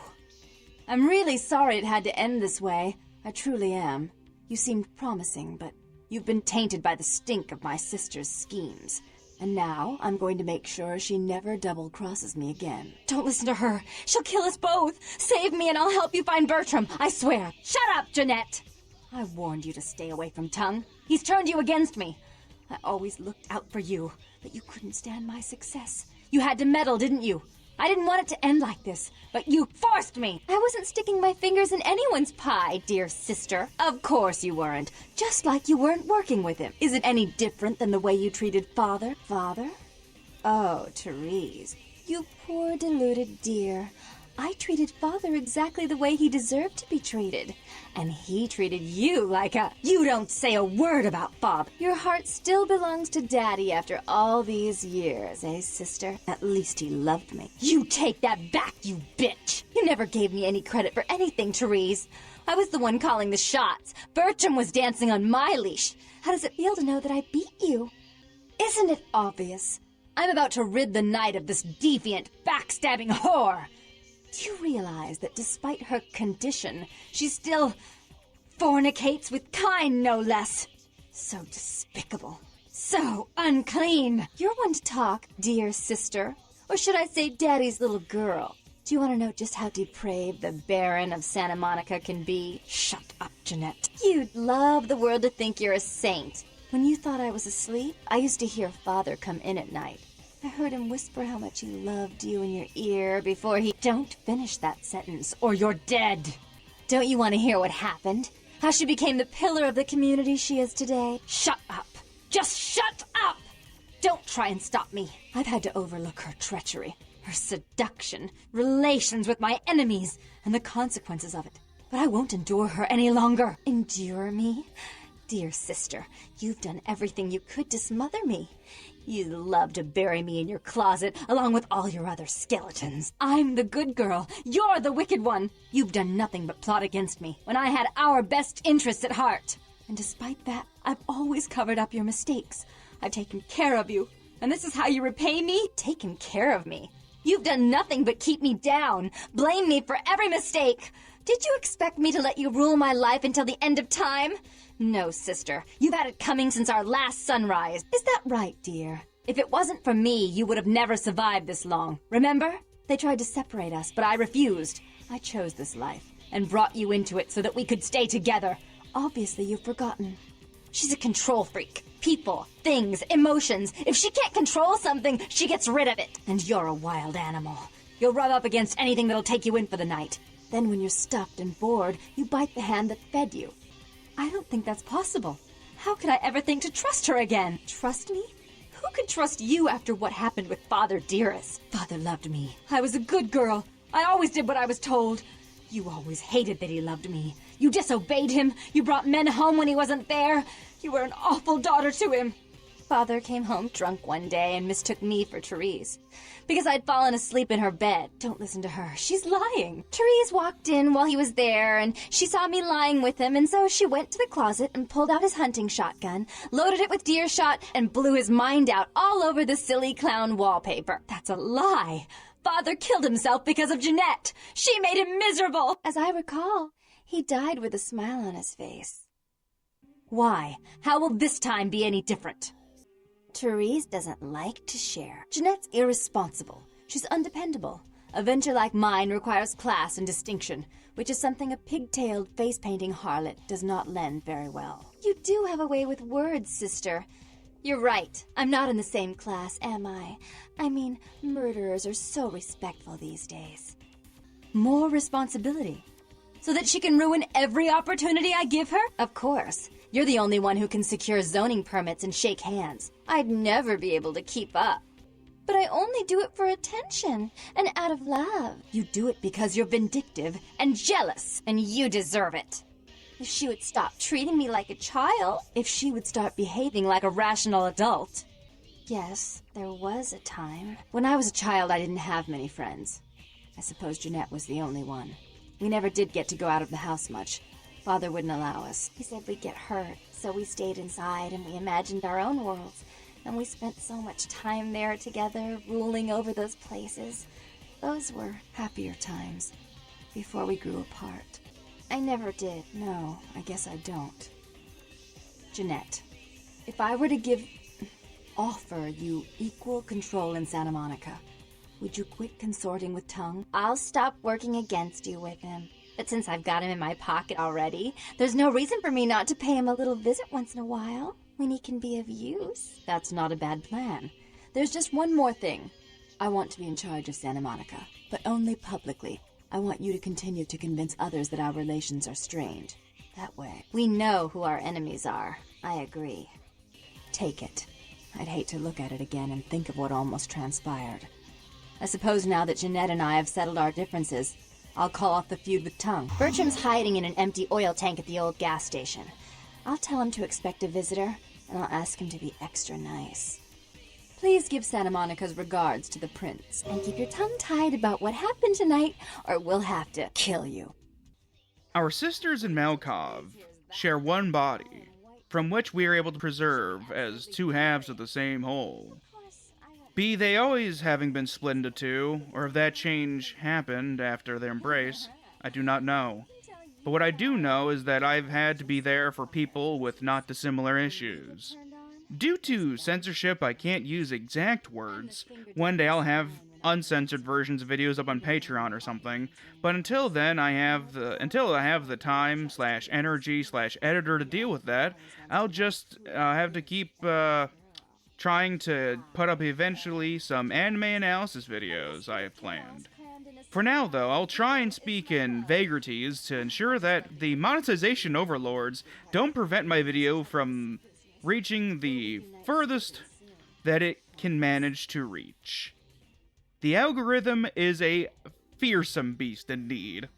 I'm really sorry it had to end this way. I truly am. You seemed promising, but you've been tainted by the stink of my sister's schemes. And now I'm going to make sure she never double-crosses me again. Don't listen to her. She'll kill us both. Save me and I'll help you find Bertram. I swear. Shut up, Jeanette! I warned you to stay away from Tongue. He's turned you against me. I always looked out for you, but you couldn't stand my success. You had to meddle, didn't you? I didn't want it to end like this, but you forced me! I wasn't sticking my fingers in anyone's pie, dear sister. Of course you weren't. Just like you weren't working with him. Is it any different than the way you treated Father? Father? Oh, Therese. You poor deluded dear. I treated Father exactly the way he deserved to be treated. And he treated you like a... You don't say a word about Bob. Your heart still belongs to Daddy after all these years, eh, sister? At least he loved me. You take that back, you bitch! You never gave me any credit for anything, Therese. I was the one calling the shots. Bertram was dancing on my leash. How does it feel to know that I beat you? Isn't it obvious? I'm about to rid the night of this deviant, backstabbing whore. Do you realize that despite her condition, she still fornicates with Kine, no less? So despicable. So unclean. You're one to talk, dear sister. Or should I say Daddy's little girl? Do you want to know just how depraved the Baron of Santa Monica can be? Shut up, Jeanette. You'd love the world to think you're a saint. When you thought I was asleep, I used to hear Father come in at night. I heard him whisper how much he loved you in your ear before he... Don't finish that sentence, or you're dead. Don't you want to hear what happened? How she became the pillar of the community she is today? Shut up. Just shut up! Don't try and stop me. I've had to overlook her treachery, her seduction, relations with my enemies, and the consequences of it. But I won't endure her any longer. Endure me? Dear sister, you've done everything you could to smother me. You'd love to bury me in your closet, along with all your other skeletons. I'm the good girl. You're the wicked one. You've done nothing but plot against me, when I had our best interests at heart. And despite that, I've always covered up your mistakes. I've taken care of you. And this is how you repay me? Taken care of me. You've done nothing but keep me down, blame me for every mistake. Did you expect me to let you rule my life until the end of time? No, sister. You've had it coming since our last sunrise. Is that right, dear? If it wasn't for me, you would have never survived this long. Remember? They tried to separate us, but I refused. I chose this life and brought you into it so that we could stay together. Obviously, you've forgotten. She's a control freak. People, things, emotions. If she can't control something, she gets rid of it. And you're a wild animal. You'll rub up against anything that'll take you in for the night. Then when you're stuffed and bored, you bite the hand that fed you. I don't think that's possible. How could I ever think to trust her again? Trust me? Who could trust you after what happened with Father Dearest? Father loved me. I was a good girl. I always did what I was told. You always hated that he loved me. You disobeyed him. You brought men home when he wasn't there. You were an awful daughter to him. Father came home drunk one day and mistook me for Therese. Because I'd fallen asleep in her bed. Don't listen to her. She's lying. Therese walked in while he was there, and she saw me lying with him, and so she went to the closet and pulled out his hunting shotgun, loaded it with deer shot, and blew his mind out all over the silly clown wallpaper. That's a lie. Father killed himself because of Jeanette. She made him miserable. As I recall, he died with a smile on his face. Why? How will this time be any different? Therese doesn't like to share. Jeanette's irresponsible. She's undependable. A venture like mine requires class and distinction, which is something a pigtailed, face-painting harlot does not lend very well. You do have a way with words, sister. You're right. I'm not in the same class, am I? I mean, murderers are so respectful these days. More responsibility. So that she can ruin every opportunity I give her? Of course. You're the only one who can secure zoning permits and shake hands. I'd never be able to keep up. But I only do it for attention and out of love. You do it because you're vindictive and jealous, and you deserve it. If she would stop treating me like a child. If she would start behaving like a rational adult. Yes, there was a time. When I was a child, I didn't have many friends. I suppose Jeanette was the only one. We never did get to go out of the house much. Father wouldn't allow us. He said we'd get hurt, so we stayed inside and we imagined our own worlds. And we spent so much time there together, ruling over those places. Those were happier times, before we grew apart. I never did. No, I guess I don't. Jeanette, if I were to offer you equal control in Santa Monica, would you quit consorting with Tongue? I'll stop working against you with him. But since I've got him in my pocket already, there's no reason for me not to pay him a little visit once in a while, when he can be of use. That's not a bad plan. There's just one more thing. I want to be in charge of Santa Monica, but only publicly. I want you to continue to convince others that our relations are strained. That way. We know who our enemies are. I agree. Take it. I'd hate to look at it again and think of what almost transpired. I suppose now that Jeanette and I have settled our differences, I'll call off the feud with Tongue. Bertram's hiding in an empty oil tank at the old gas station. I'll tell him to expect a visitor, and I'll ask him to be extra nice. Please give Santa Monica's regards to the prince. And keep your tongue tied about what happened tonight, or we'll have to kill you. Our sisters in Malkov share one body, from which we are able to preserve as two halves of the same whole. Be they always having been split into two, or if that change happened after their embrace, I do not know. But what I do know is that I've had to be there for people with not dissimilar issues. Due to censorship, I can't use exact words. One day I'll have uncensored versions of videos up on Patreon or something, but until then, until I have the time / energy / editor to deal with that, I'll just have to keep trying to put up eventually some anime analysis videos I have planned. For now, though, I'll try and speak in vagaries to ensure that the monetization overlords don't prevent my video from reaching the furthest that it can manage to reach. The algorithm is a fearsome beast indeed.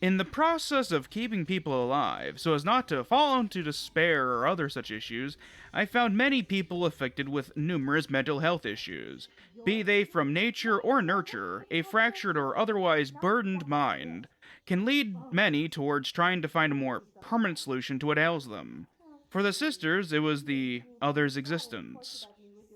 In the process of keeping people alive, so as not to fall into despair or other such issues, I found many people afflicted with numerous mental health issues. Be they from nature or nurture, a fractured or otherwise burdened mind can lead many towards trying to find a more permanent solution to what ails them. For the sisters, it was the other's existence.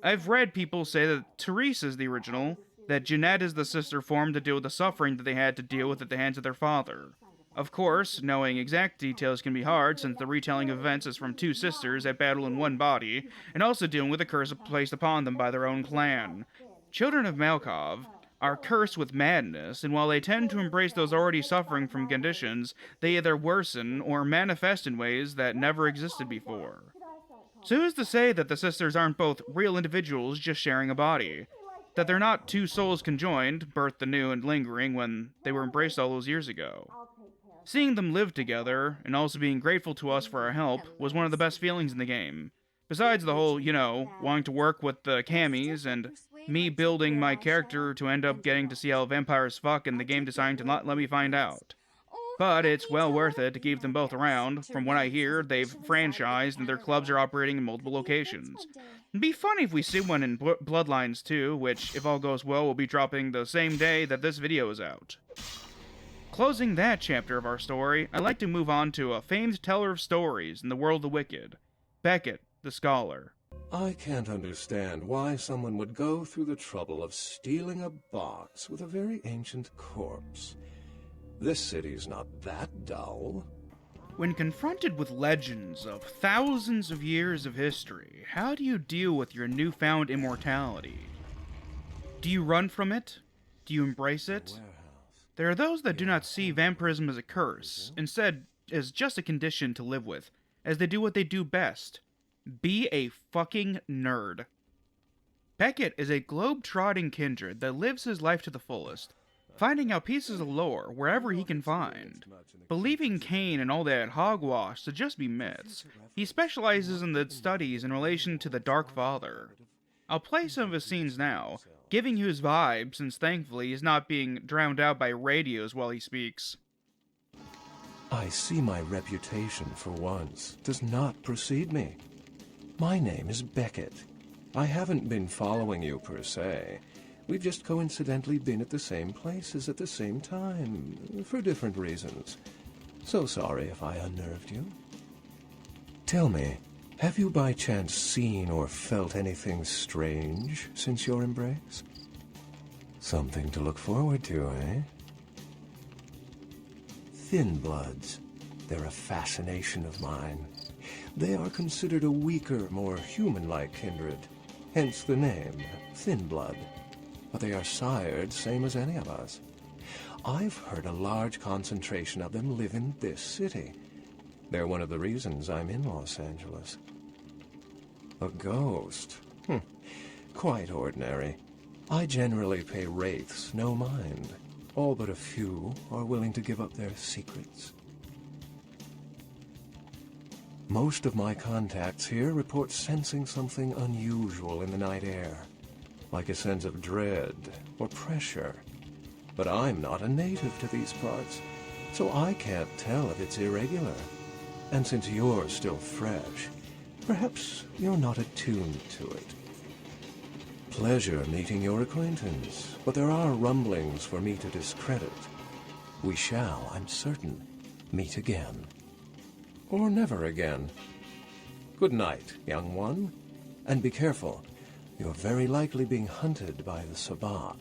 I've read people say that Therese is the original, that Jeanette is the sister formed to deal with the suffering that they had to deal with at the hands of their father. Of course, knowing exact details can be hard since the retelling of events is from two sisters at battle in one body, and also dealing with a curse placed upon them by their own clan. Children of Malkov are cursed with madness, and while they tend to embrace those already suffering from conditions, they either worsen or manifest in ways that never existed before. So who's to say that the sisters aren't both real individuals just sharing a body? That they're not two souls conjoined, birthed anew and lingering when they were embraced all those years ago. Seeing them live together, and also being grateful to us for our help, was one of the best feelings in the game. Besides the whole, wanting to work with the camis, and me building my character to end up getting to see how vampires fuck and the game deciding to not let me find out. But it's well worth it to keep them both around. From what I hear, they've franchised and their clubs are operating in multiple locations. It'd be funny if we see one in Bloodlines too, which, if all goes well, will be dropping the same day that this video is out. Closing that chapter of our story, I'd like to move on to a famed teller of stories in the world of the wicked, Becket, the Scholar. I can't understand why someone would go through the trouble of stealing a box with a very ancient corpse. This city's not that dull. When confronted with legends of thousands of years of history, how do you deal with your newfound immortality? Do you run from it? Do you embrace it? There are those that do not see vampirism as a curse, instead as just a condition to live with, as they do what they do best. Be a fucking nerd. Becket is a globe-trotting kindred that lives his life to the fullest, finding out pieces of lore wherever he can find. Believing Cain and all that hogwash to just be myths, he specializes in the studies in relation to the Dark Father. I'll play some of his scenes now, giving you his vibe since thankfully he's not being drowned out by radios while he speaks. I see my reputation, for once, does not precede me. My name is Becket. I haven't been following you per se. We've just coincidentally been at the same places at the same time, for different reasons. So sorry if I unnerved you. Tell me, have you by chance seen or felt anything strange since your embrace? Something to look forward to, eh? Thin bloods. They're a fascination of mine. They are considered a weaker, more human-like kindred, hence the name, Thin Blood. But they are sired same as any of us. I've heard a large concentration of them live in this city. They're one of the reasons I'm in Los Angeles. A ghost? Quite ordinary. I generally pay wraiths no mind. All but a few are willing to give up their secrets. Most of my contacts here report sensing something unusual in the night air, like a sense of dread or pressure. But I'm not a native to these parts, so I can't tell if it's irregular. And since you're still fresh, perhaps you're not attuned to it. Pleasure meeting your acquaintance, but there are rumblings for me to discredit. We shall, I'm certain, meet again. Or never again. Good night, young one. And be careful. You're very likely being hunted by the Sabbat.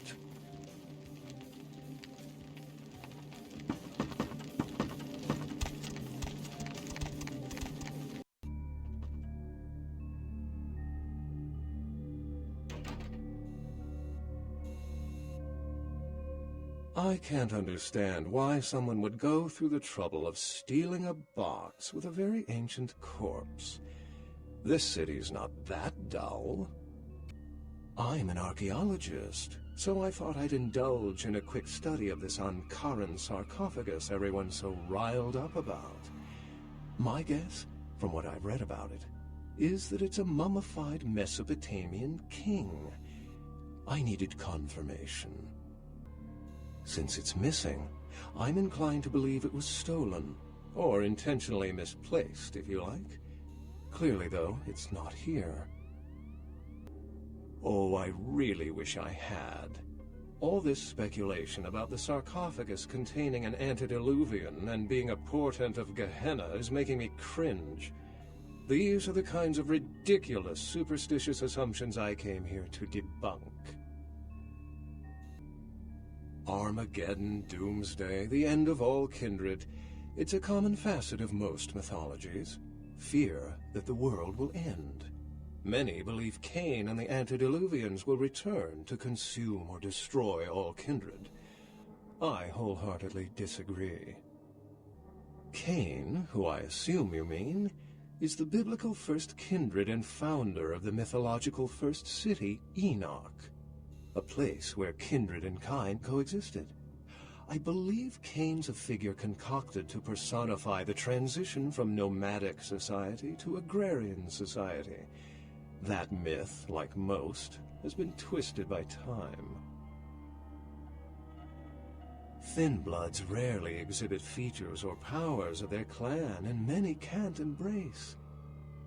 I can't understand why someone would go through the trouble of stealing a box with a very ancient corpse. This city's not that dull. I'm an archaeologist, so I thought I'd indulge in a quick study of this Ankharan sarcophagus everyone's so riled up about. My guess, from what I've read about it, is that it's a mummified Mesopotamian king. I needed confirmation. Since it's missing, I'm inclined to believe it was stolen, or intentionally misplaced, if you like. Clearly, though, it's not here. Oh, I really wish I had. All this speculation about the sarcophagus containing an antediluvian and being a portent of Gehenna is making me cringe. These are the kinds of ridiculous, superstitious assumptions I came here to debunk. Armageddon, doomsday, the end of all kindred. It's a common facet of most mythologies. Fear that the world will end. Many believe Cain and the antediluvians will return to consume or destroy all kindred. I wholeheartedly disagree. Cain, who I assume you mean, is the biblical first kindred and founder of the mythological first city, Enoch. A place where kindred and kind coexisted. I believe Cain's a figure concocted to personify the transition from nomadic society to agrarian society. That myth, like most, has been twisted by time. Thin bloods rarely exhibit features or powers of their clan, and many can't embrace.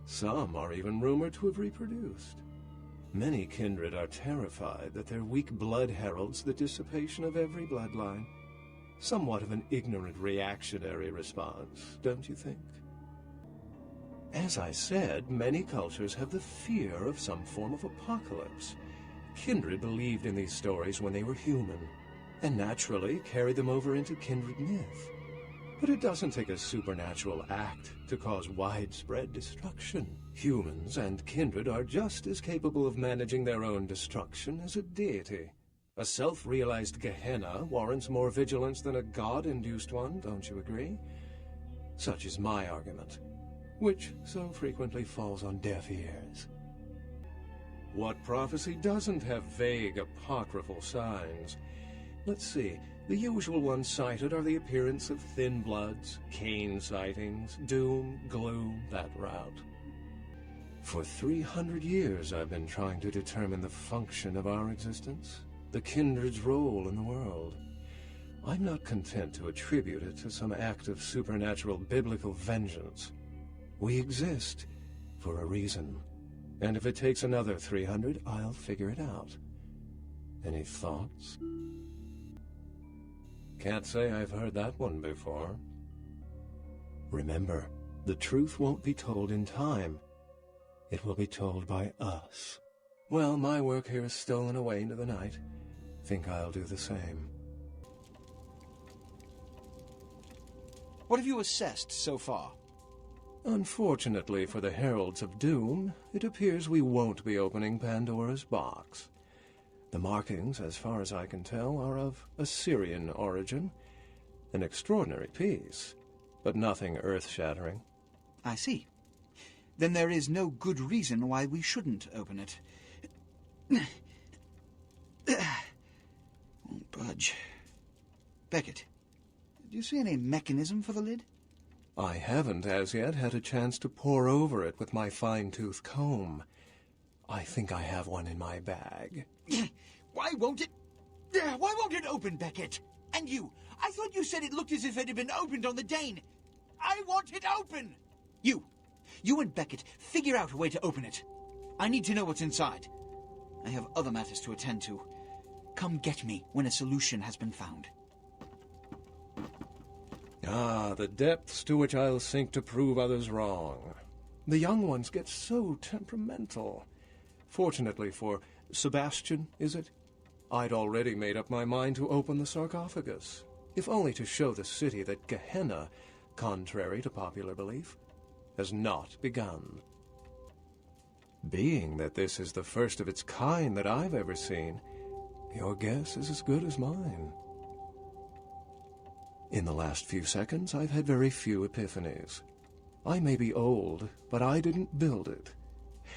Some are even rumored to have reproduced. Many kindred are terrified that their weak blood heralds the dissipation of every bloodline. Somewhat of an ignorant reactionary response, don't you think? As I said, many cultures have the fear of some form of apocalypse. Kindred believed in these stories when they were human, and naturally carried them over into kindred myth. But it doesn't take a supernatural act to cause widespread destruction. Humans and kindred are just as capable of managing their own destruction as a deity. A self-realized Gehenna warrants more vigilance than a god-induced one, don't you agree? Such is my argument, which so frequently falls on deaf ears. What prophecy doesn't have vague, apocryphal signs? Let's see. The usual ones cited are the appearance of thin bloods, Cain sightings, doom, gloom, that route. For 300 years I've been trying to determine the function of our existence, the kindred's role in the world. I'm not content to attribute it to some act of supernatural biblical vengeance. We exist for a reason, and if it takes another 300, I'll figure it out. Any thoughts? Can't say I've heard that one before. Remember, the truth won't be told in time. It will be told by us. Well, my work here is stolen away into the night. Think I'll do the same. What have you assessed so far? Unfortunately for the Heralds of Doom, it appears we won't be opening Pandora's box. The markings, as far as I can tell, are of Assyrian origin. An extraordinary piece, but nothing earth-shattering. I see. Then there is no good reason why we shouldn't open it. Won't budge. Becket, do you see any mechanism for the lid? I haven't as yet had a chance to pore over it with my fine-tooth comb. I think I have one in my bag. Why won't it open, Becket? And you, I thought you said it looked as if it had been opened on the Dane. I want it open! You and Becket, figure out a way to open it. I need to know what's inside. I have other matters to attend to. Come get me when a solution has been found. Ah, the depths to which I'll sink to prove others wrong. The young ones get so temperamental. Fortunately for Sebastian, is it? I'd already made up my mind to open the sarcophagus, if only to show the city that Gehenna, contrary to popular belief, has not begun. Being that this is the first of its kind that I've ever seen, your guess is as good as mine. In the last few seconds, I've had very few epiphanies. I may be old, but I didn't build it.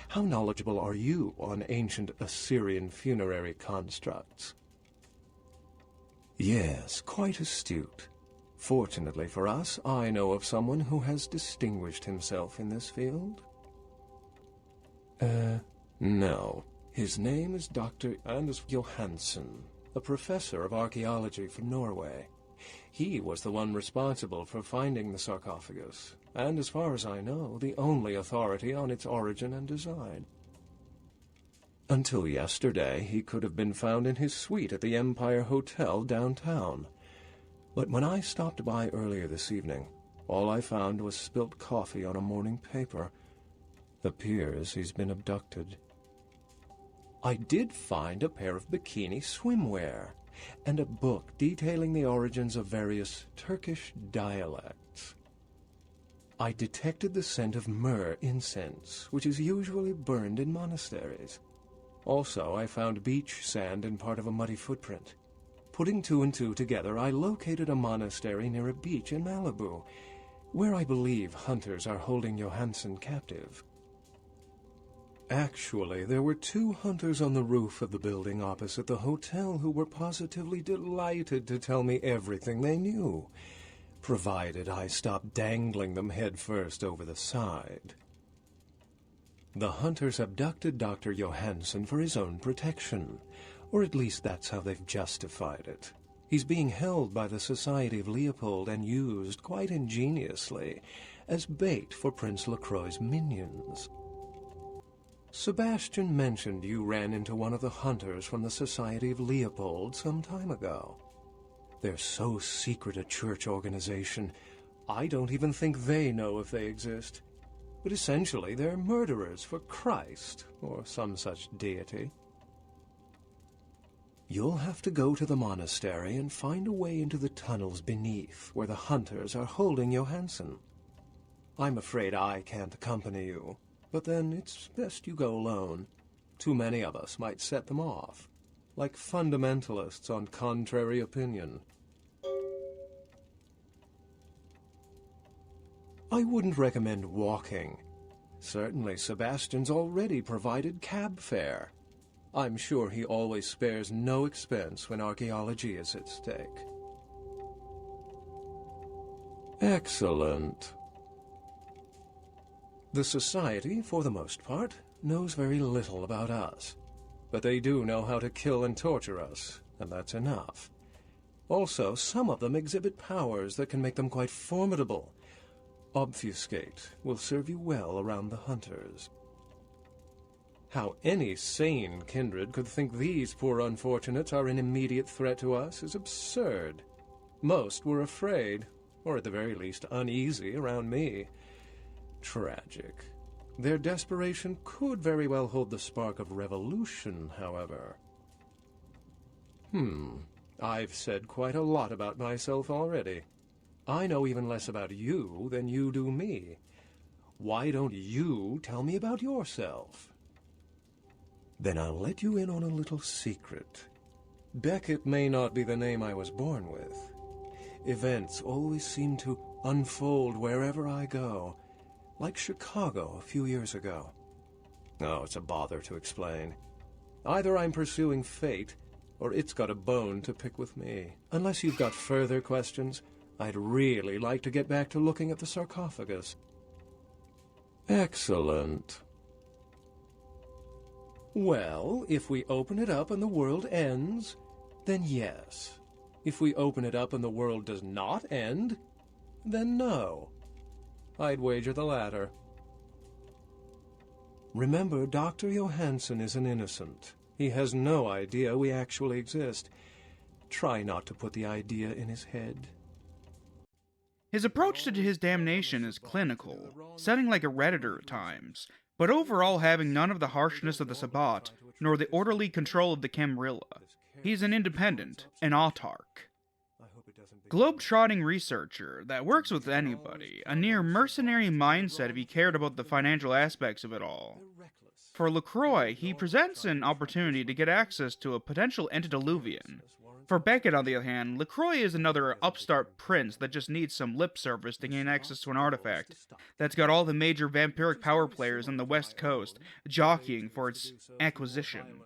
How knowledgeable are you on ancient Assyrian funerary constructs? Yes, quite astute. Fortunately for us, I know of someone who has distinguished himself in this field. No. His name is Dr. Anders Johansen, a professor of archaeology from Norway. He was the one responsible for finding the sarcophagus, and as far as I know, the only authority on its origin and design. Until yesterday, he could have been found in his suite at the Empire Hotel downtown. But when I stopped by earlier this evening, all I found was spilt coffee on a morning paper. Appears he's been abducted. I did find a pair of bikini swimwear, and a book detailing the origins of various Turkish dialects. I detected the scent of myrrh incense, which is usually burned in monasteries. Also, I found beach sand in part of a muddy footprint. Putting two and two together, I located a monastery near a beach in Malibu, where I believe hunters are holding Johansen captive. Actually, there were 2 hunters on the roof of the building opposite the hotel who were positively delighted to tell me everything they knew, provided I stopped dangling them headfirst over the side. The hunters abducted Dr. Johansen for his own protection, or at least that's how they've justified it. He's being held by the Society of Leopold and used, quite ingeniously, as bait for Prince LaCroix's minions. Sebastian mentioned you ran into one of the hunters from the Society of Leopold some time ago. They're so secret a church organization, I don't even think they know if they exist. But essentially, they're murderers for Christ, or some such deity. You'll have to go to the monastery and find a way into the tunnels beneath, where the hunters are holding Johansen. I'm afraid I can't accompany you, but then it's best you go alone. Too many of us might set them off. like fundamentalists on contrary opinion. I wouldn't recommend walking. Certainly Sebastian's already provided cab fare. I'm sure he always spares no expense when archaeology is at stake. Excellent. The Society, for the most part, knows very little about us. But they do know how to kill and torture us, and that's enough. Also, some of them exhibit powers that can make them quite formidable. Obfuscate will serve you well around the hunters. How any sane kindred could think these poor unfortunates are an immediate threat to us is absurd. Most were afraid, or at the very least uneasy around me. Tragic. Their desperation could very well hold the spark of revolution, however. I've said quite a lot about myself already. I know even less about you than you do me. Why don't you tell me about yourself? Then I'll let you in on a little secret. Becket may not be the name I was born with. Events always seem to unfold wherever I go, like Chicago a few years ago. Oh, it's a bother to explain. Either I'm pursuing fate, or it's got a bone to pick with me. Unless you've got further questions, I'd really like to get back to looking at the sarcophagus. Excellent. Well, if we open it up and the world ends, then yes. If we open it up and the world does not end, then no. I'd wager the latter. Remember, Dr. Johansson is an innocent. He has no idea we actually exist. Try not to put the idea in his head. His approach to his damnation is clinical, sounding like a Redditor at times, but overall having none of the harshness of the Sabbat, nor the orderly control of the Camarilla. He's an independent, an autarch. Globe-trotting researcher that works with anybody, a near mercenary mindset if he cared about the financial aspects of it all. For LaCroix, he presents an opportunity to get access to a potential antediluvian. For Becket, on the other hand, LaCroix is another upstart prince that just needs some lip service to gain access to an artifact that's got all the major vampiric power players on the West Coast jockeying for its acquisition.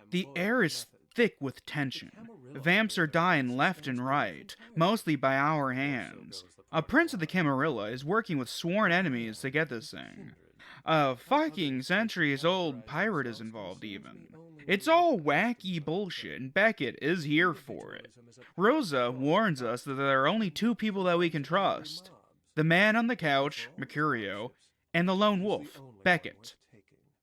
The air is thick with tension. Vamps are dying left and right, mostly by our hands. A prince of the Camarilla is working with sworn enemies to get this thing. A fucking centuries-old pirate is involved, even. It's all wacky bullshit, and Becket is here for it. Rosa warns us that there are only two people that we can trust. The man on the couch, Ming-Xiao, and the lone wolf, Becket.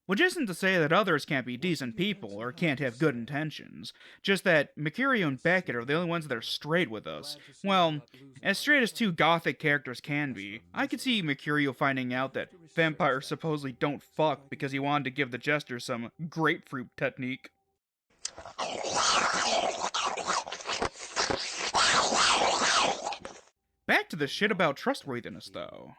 Which isn't to say that others can't be decent people or can't have good intentions, just that Ming-Xiao and Becket are the only ones that are straight with us. Well, as straight as two gothic characters can be. I could see Ming-Xiao finding out that vampires supposedly don't fuck because he wanted to give the jester some grapefruit technique. Back to the shit about trustworthiness, though.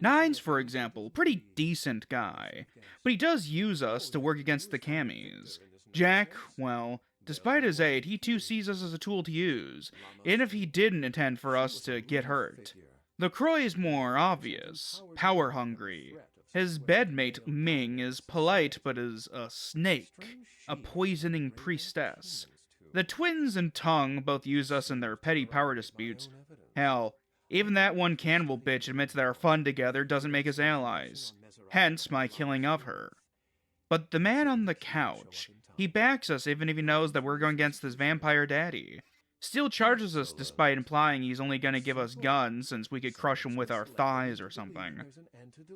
Nines, for example, pretty decent guy, but he does use us to work against the Camis. Jack, well, despite his age, he too sees us as a tool to use, even if he didn't intend for us to get hurt. LaCroix is more obvious, power-hungry. His bedmate, Ming, is polite but is a snake, a poisoning priestess. The twins and Tongue both use us in their petty power disputes. Hell, even that one cannibal bitch admits that our fun together doesn't make us allies, hence my killing of her. But the man on the couch, he backs us even if he knows that we're going against his vampire daddy. Still charges us despite implying he's only going to give us guns since we could crush him with our thighs or something.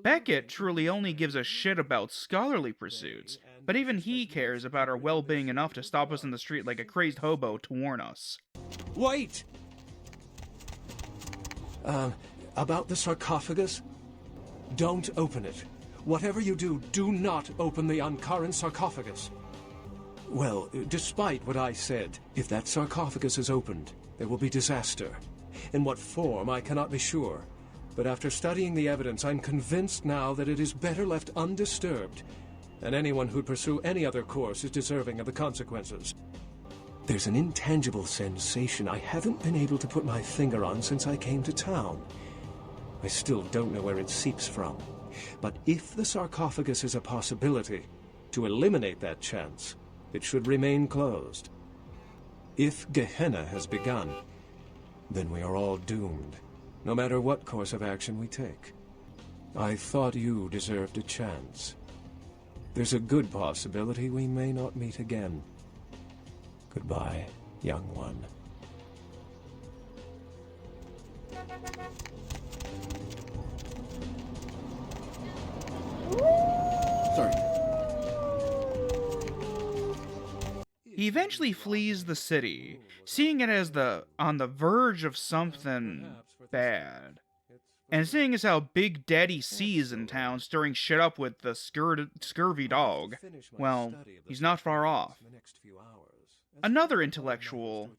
Becket truly only gives a shit about scholarly pursuits, but even he cares about our well-being enough to stop us in the street like a crazed hobo to warn us. Wait! About the sarcophagus? Don't open it. Whatever you do, do not open the Ankaran sarcophagus. Well, despite what I said, if that sarcophagus is opened, there will be disaster. In what form, I cannot be sure. But after studying the evidence, I'm convinced now that it is better left undisturbed. and anyone who'd pursue any other course is deserving of the consequences. There's an intangible sensation I haven't been able to put my finger on since I came to town. I still don't know where it seeps from. But if the sarcophagus is a possibility, to eliminate that chance, it should remain closed. If Gehenna has begun, then we are all doomed, no matter what course of action we take. I thought you deserved a chance. There's a good possibility we may not meet again. Goodbye, young one. Sorry. He eventually flees the city, seeing it as on the verge of something bad. And seeing as how Big Daddy C is in town stirring shit up with the scurvy dog, well, he's not far off. Another intellectual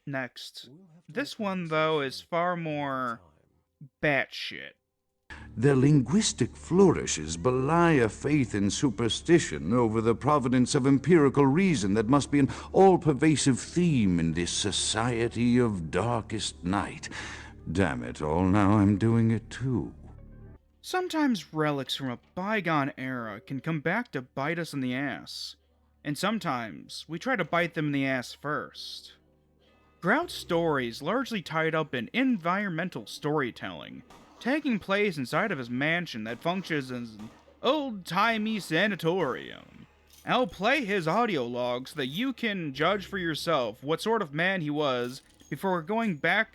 next. This one, though, is far more batshit. Their linguistic flourishes belie a faith in superstition over the providence of empirical reason that must be an all-pervasive theme in this society of darkest night. Damn it all, now I'm doing it too. Sometimes relics from a bygone era can come back to bite us in the ass. And sometimes we try to bite them in the ass first. Grout's story is largely tied up in environmental storytelling, taking place inside of his mansion that functions as an old-timey sanatorium. I'll play his audio log so that you can judge for yourself what sort of man he was before going back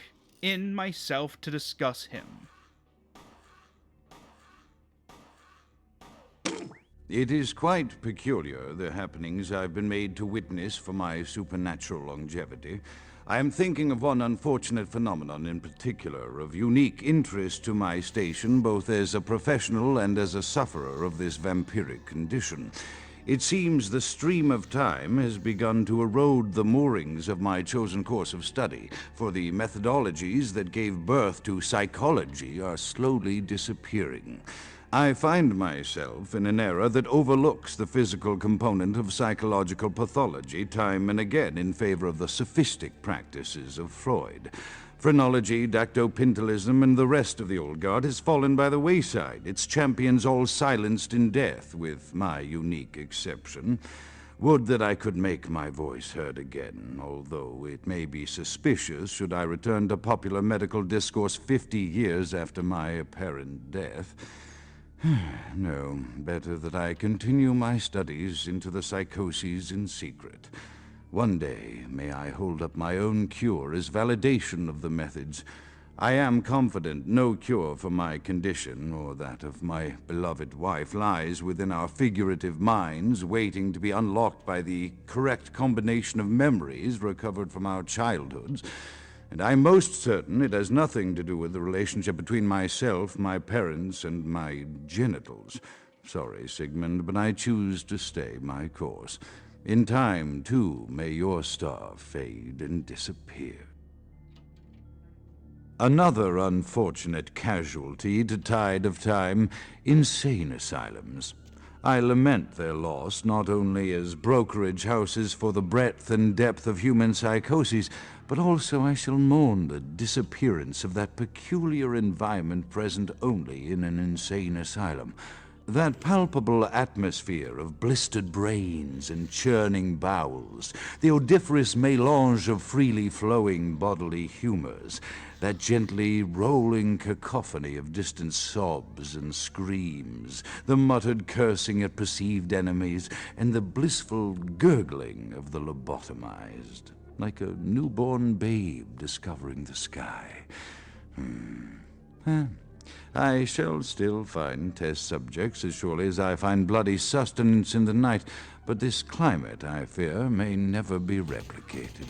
in myself to discuss him. It is quite peculiar, the happenings I've been made to witness for my supernatural longevity. I am thinking of one unfortunate phenomenon in particular, of unique interest to my station, both as a professional and as a sufferer of this vampiric condition. It seems the stream of time has begun to erode the moorings of my chosen course of study, for the methodologies that gave birth to psychology are slowly disappearing. I find myself in an era that overlooks the physical component of psychological pathology time and again in favor of the sophistic practices of Freud. Phrenology, dactopintilism, and the rest of the old guard has fallen by the wayside, its champions all silenced in death, with my unique exception. Would that I could make my voice heard again, although it may be suspicious should I return to popular medical discourse 50 years after my apparent death. No, better that I continue my studies into the psychoses in secret. One day, may I hold up my own cure as validation of the methods. I am confident no cure for my condition, or that of my beloved wife, lies within our figurative minds, waiting to be unlocked by the correct combination of memories recovered from our childhoods. And I'm most certain it has nothing to do with the relationship between myself, my parents, and my genitals. Sorry, Sigmund, but I choose to stay my course. In time, too, may your star fade and disappear. Another unfortunate casualty to tide of time, insane asylums. I lament their loss not only as brokerage houses for the breadth and depth of human psychoses, but also I shall mourn the disappearance of that peculiar environment present only in an insane asylum. That palpable atmosphere of blistered brains and churning bowels, the odoriferous melange of freely flowing bodily humors, that gently rolling cacophony of distant sobs and screams, the muttered cursing at perceived enemies, and the blissful gurgling of the lobotomized, like a newborn babe discovering the sky. I shall still find test subjects as surely as I find bloody sustenance in the night, but this climate, I fear, may never be replicated.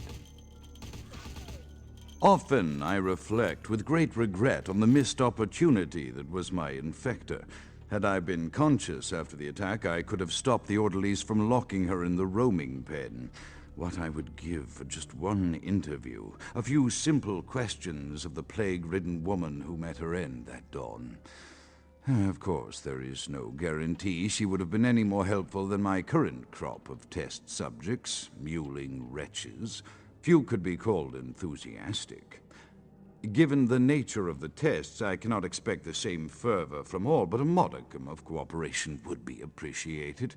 Often I reflect with great regret on the missed opportunity that was my infector. Had I been conscious after the attack, I could have stopped the orderlies from locking her in the roaming pen. What I would give for just one interview, a few simple questions of the plague-ridden woman who met her end that dawn. Of course, there is no guarantee she would have been any more helpful than my current crop of test subjects, mewling wretches. Few could be called enthusiastic. Given the nature of the tests, I cannot expect the same fervor from all, but a modicum of cooperation would be appreciated.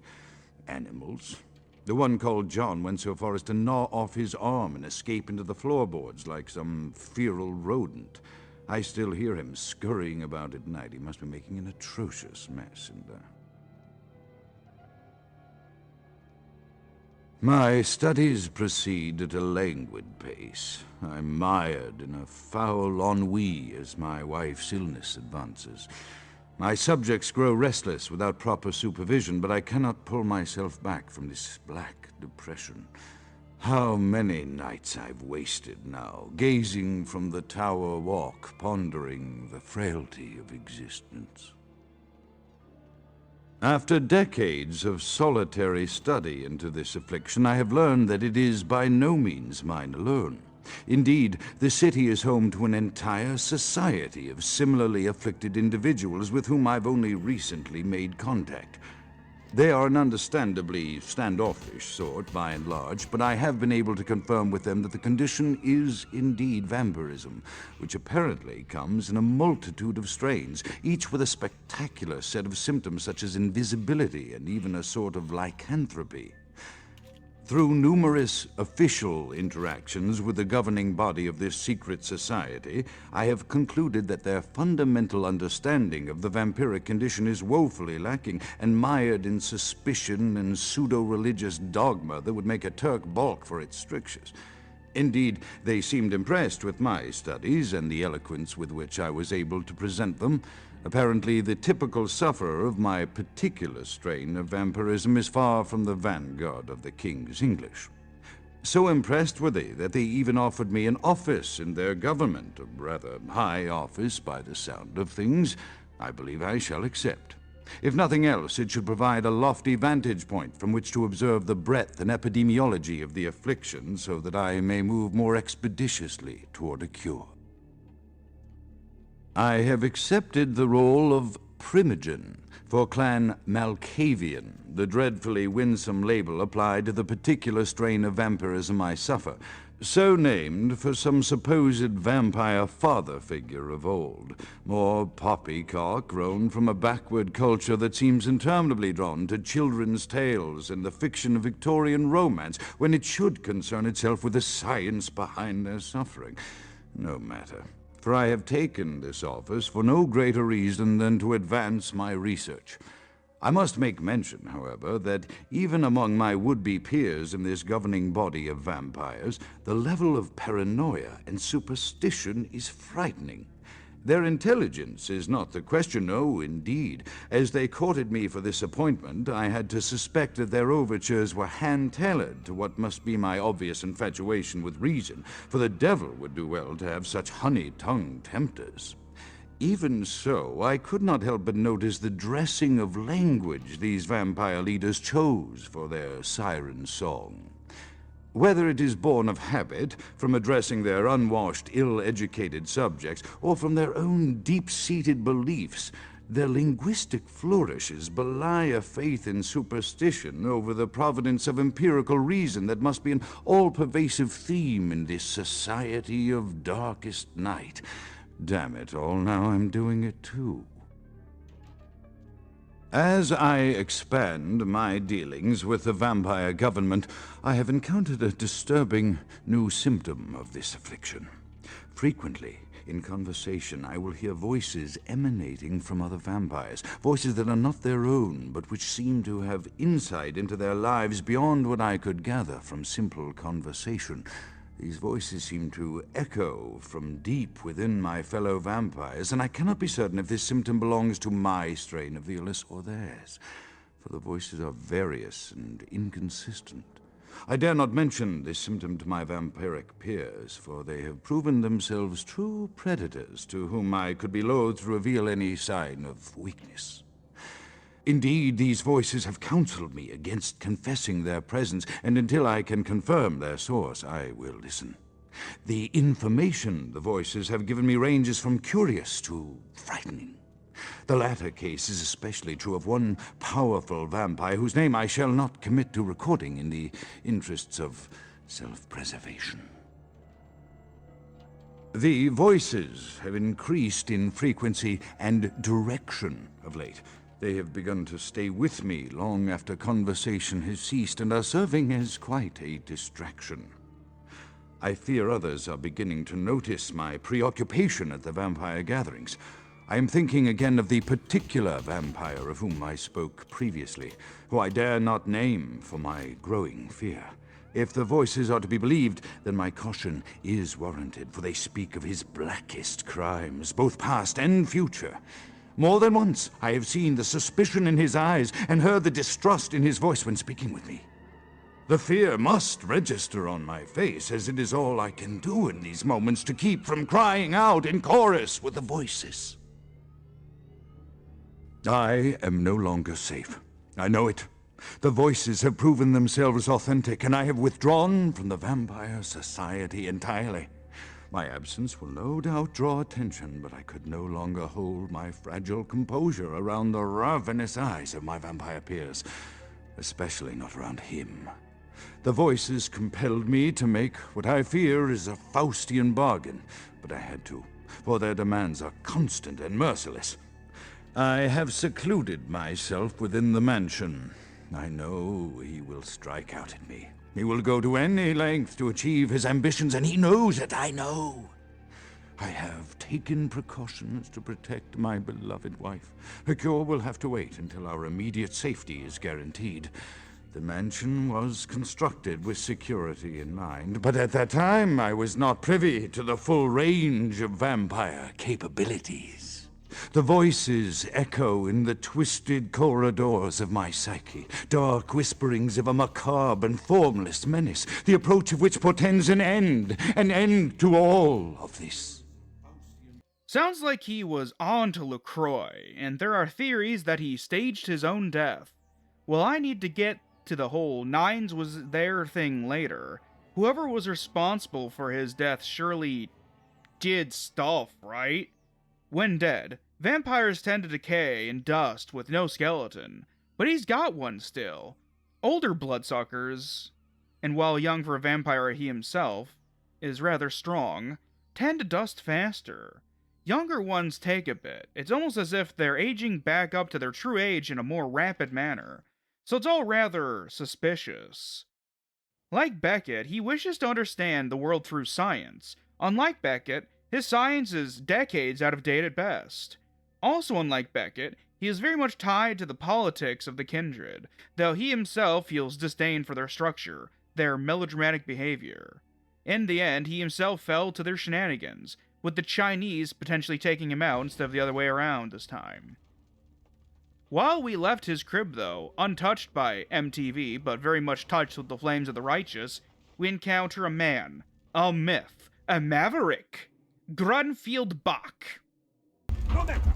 Animals. The one called John went so far as to gnaw off his arm and escape into the floorboards like some feral rodent. I still hear him scurrying about at night. He must be making an atrocious mess in there. My studies proceed at a languid pace. I'm mired in a foul ennui as my wife's illness advances. My subjects grow restless without proper supervision, but I cannot pull myself back from this black depression. How many nights I've wasted now, gazing from the tower walk, pondering the frailty of existence. After decades of solitary study into this affliction, I have learned that it is by no means mine alone. Indeed, the city is home to an entire society of similarly afflicted individuals with whom I've only recently made contact. They are an understandably standoffish sort, by and large, but I have been able to confirm with them that the condition is indeed vampirism, which apparently comes in a multitude of strains, each with a spectacular set of symptoms such as invisibility and even a sort of lycanthropy. Through numerous official interactions with the governing body of this secret society, I have concluded that their fundamental understanding of the vampiric condition is woefully lacking and mired in suspicion and pseudo-religious dogma that would make a Turk balk for its strictures. Indeed, they seemed impressed with my studies and the eloquence with which I was able to present them. Apparently, the typical sufferer of my particular strain of vampirism is far from the vanguard of the King's English. So impressed were they that they even offered me an office in their government, a rather high office by the sound of things. I believe I shall accept. If nothing else, it should provide a lofty vantage point from which to observe the breadth and epidemiology of the affliction so that I may move more expeditiously toward a cure. I have accepted the role of Primogen for Clan Malkavian, the dreadfully winsome label applied to the particular strain of vampirism I suffer, so named for some supposed vampire father figure of old, more poppycock grown from a backward culture that seems interminably drawn to children's tales and the fiction of Victorian romance, when it should concern itself with the science behind their suffering. No matter. For I have taken this office for no greater reason than to advance my research. I must make mention, however, that even among my would-be peers in this governing body of vampires, the level of paranoia and superstition is frightening. Their intelligence is not the question, no, indeed. As they courted me for this appointment, I had to suspect that their overtures were hand-tailored to what must be my obvious infatuation with reason, for the devil would do well to have such honey-tongued tempters. Even so, I could not help but notice the dressing of language these vampire leaders chose for their siren song. Whether it is born of habit, from addressing their unwashed, ill-educated subjects, or from their own deep-seated beliefs, their linguistic flourishes belie a faith in superstition over the providence of empirical reason that must be an all-pervasive theme in this society of darkest night. Damn it all, now I'm doing it too. As I expand my dealings with the vampire government, I have encountered a disturbing new symptom of this affliction. Frequently, in conversation, I will hear voices emanating from other vampires, voices that are not their own, but which seem to have insight into their lives beyond what I could gather from simple conversation. These voices seem to echo from deep within my fellow vampires, and I cannot be certain if this symptom belongs to my strain of the illness or theirs, for the voices are various and inconsistent. I dare not mention this symptom to my vampiric peers, for they have proven themselves true predators to whom I could be loath to reveal any sign of weakness. Indeed, these voices have counseled me against confessing their presence, and until I can confirm their source, I will listen. The information the voices have given me ranges from curious to frightening. The latter case is especially true of one powerful vampire whose name I shall not commit to recording in the interests of self-preservation. The voices have increased in frequency and direction of late. They have begun to stay with me long after conversation has ceased and are serving as quite a distraction. I fear others are beginning to notice my preoccupation at the vampire gatherings. I am thinking again of the particular vampire of whom I spoke previously, who I dare not name for my growing fear. If the voices are to be believed, then my caution is warranted, for they speak of his blackest crimes, both past and future. More than once I have seen the suspicion in his eyes and heard the distrust in his voice when speaking with me. The fear must register on my face, as it is all I can do in these moments to keep from crying out in chorus with the voices. I am no longer safe. I know it. The voices have proven themselves authentic, and I have withdrawn from the Vampire Society entirely. My absence will no doubt draw attention, but I could no longer hold my fragile composure around the ravenous eyes of my vampire peers, especially not around him. The voices compelled me to make what I fear is a Faustian bargain, but I had to, for their demands are constant and merciless. I have secluded myself within the mansion. I know he will strike out at me. He will go to any length to achieve his ambitions, and he knows it, I know. I have taken precautions to protect my beloved wife. Her cure will have to wait until our immediate safety is guaranteed. The mansion was constructed with security in mind, but at that time I was not privy to the full range of vampire capabilities. The voices echo in the twisted corridors of my psyche, dark whisperings of a macabre and formless menace, the approach of which portends an end to all of this. Sounds like he was on to LaCroix, and there are theories that he staged his own death. Well, I need to get to the whole Nines was there thing later. Whoever was responsible for his death surely did stuff, right? When dead, vampires tend to decay and dust with no skeleton, but he's got one still. Older bloodsuckers, and while young for a vampire he himself is rather strong, tend to dust faster. Younger ones take a bit. It's almost as if they're aging back up to their true age in a more rapid manner, so it's all rather suspicious. Like Becket, he wishes to understand the world through science. Unlike Becket, his science is decades out of date at best. Also unlike Becket, he is very much tied to the politics of the kindred, though he himself feels disdain for their structure, their melodramatic behavior. In the end, he himself fell to their shenanigans, with the Chinese potentially taking him out instead of the other way around this time. While we left his crib, though, untouched by MTV, but very much touched with the flames of the righteous, we encounter a man, a myth, a maverick, Grunfield Bach. No matter.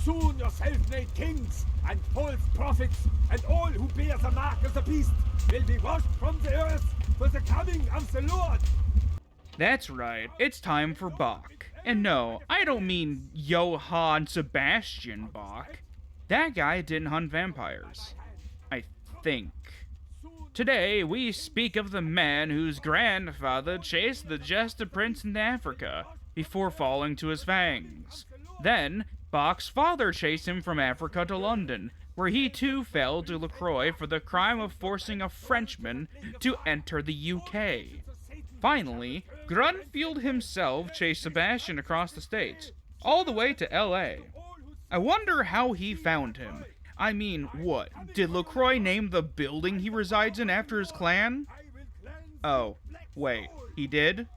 Soon your self-made kings and false prophets and all who bear the mark of the beast will be washed from the earth for the coming of the Lord. That's right, it's time for Bach. And no, I don't mean Johann Sebastian Bach. That guy didn't hunt vampires. I think. Today, we speak of the man whose grandfather chased the Jester Prince into Africa before falling to his fangs. Then, Bach's father chased him from Africa to London, where he too fell to LaCroix for the crime of forcing a Frenchman to enter the UK. Finally, Grunfield himself chased Sebastian across the states, all the way to LA. I wonder how he found him. I mean, what? Did LaCroix name the building he resides in after his clan? Oh, wait, he did?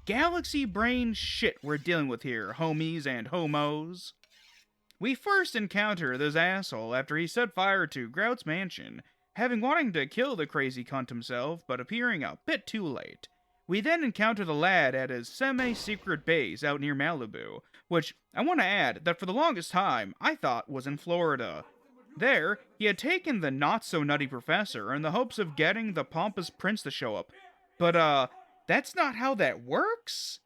Galaxy brain shit we're dealing with here, homies and homos. We first encounter this asshole after he set fire to Grout's mansion, having wanting to kill the crazy cunt himself, but appearing a bit too late. We then encounter the lad at his semi-secret base out near Malibu, which I want to add that for the longest time I thought was in Florida. There, he had taken the not-so-nutty professor in the hopes of getting the pompous prince to show up. But, that's not how that works?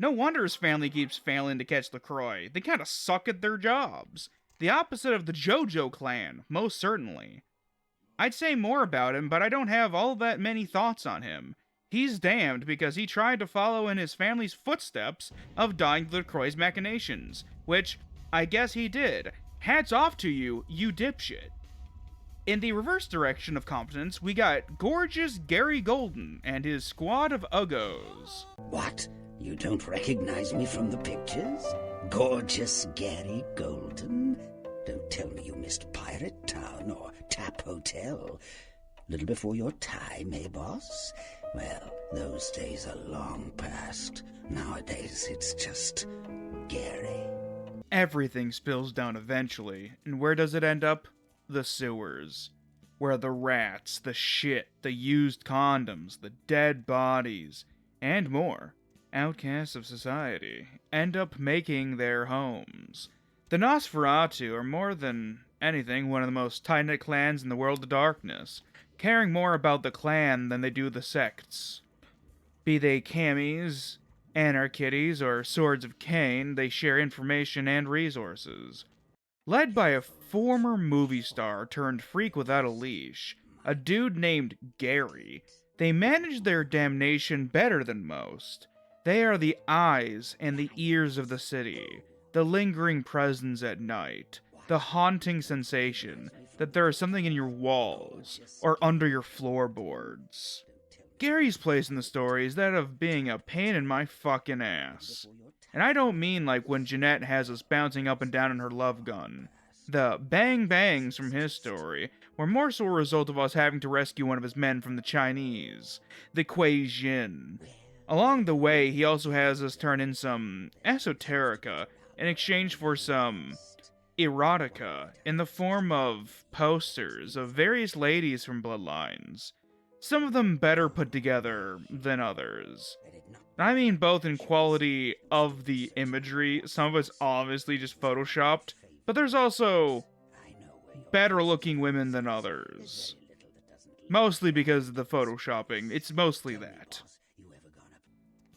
No wonder his family keeps failing to catch LaCroix. They kinda suck at their jobs. The opposite of the JoJo clan, most certainly. I'd say more about him, but I don't have all that many thoughts on him. He's damned because he tried to follow in his family's footsteps of dying to LaCroix's machinations, which I guess he did. Hats off to you, you dipshit. In the reverse direction of competence, we got gorgeous Gary Golden and his squad of uggos. What? You don't recognize me from the pictures? Gorgeous Gary Golden? Don't tell me you missed Pirate Town or Tap Hotel. Little before your time, eh, boss? Well, those days are long past. Nowadays, it's just Gary. Everything spills down eventually, and where does it end up? The sewers. Where the rats, the shit, the used condoms, the dead bodies, and more, outcasts of society, end up making their homes. The Nosferatu are more than anything one of the most tight-knit clans in the world of darkness, caring more about the clan than they do the sects. Be they camis, anarchids, or swords of Cain, they share information and resources. Led by a former movie star turned freak without a leash, a dude named Gary, they manage their damnation better than most. They are the eyes and the ears of the city, the lingering presence at night, the haunting sensation that there is something in your walls or under your floorboards. Gary's place in the story is that of being a pain in my fucking ass. And I don't mean like when Jeanette has us bouncing up and down in her love gun. The bang-bangs from his story were more so a result of us having to rescue one of his men from the Chinese, the Kuei-Jin. Along the way, he also has us turn in some esoterica in exchange for some erotica in the form of posters of various ladies from Bloodlines. Some of them better put together than others. I mean both in quality of the imagery, some of it's obviously just photoshopped, but there's also better looking women than others. Mostly because of the photoshopping, it's mostly that.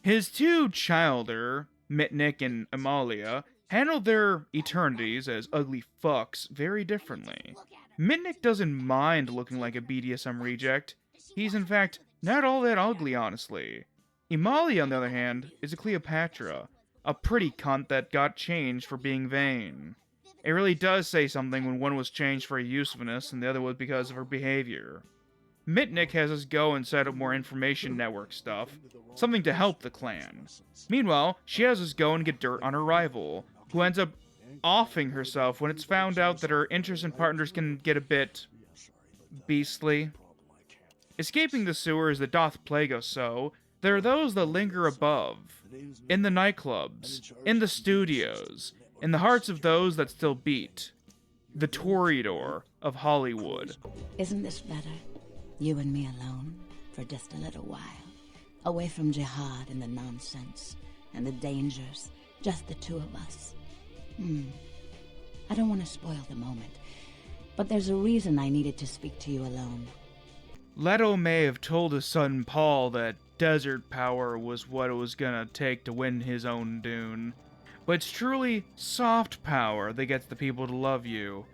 His two childer, Mitnick and Amalia, handled their eternities as ugly fucks very differently. Mitnick doesn't mind looking like a BDSM reject. He's in fact not all that ugly, honestly. Amalia, on the other hand, is a Cleopatra, a pretty cunt that got changed for being vain. It really does say something when one was changed for a usefulness and the other was because of her behavior. Mitnick has us go and set up more information network stuff, something to help the clan. Meanwhile, she has us go and get dirt on her rival, who ends up offing herself when it's found out that her interests and partners can get a bit beastly. Escaping the sewers that doth plague us so, there are those that linger above, in the nightclubs, in the studios, in the hearts of those that still beat. The Toreador of Hollywood. Isn't this better? You and me alone, for just a little while. Away from jihad and the nonsense, and the dangers, just the two of us. I don't want to spoil the moment, but there's a reason I needed to speak to you alone. Leto may have told his son Paul that desert power was what it was gonna take to win his own Dune, but it's truly soft power that gets the people to love you.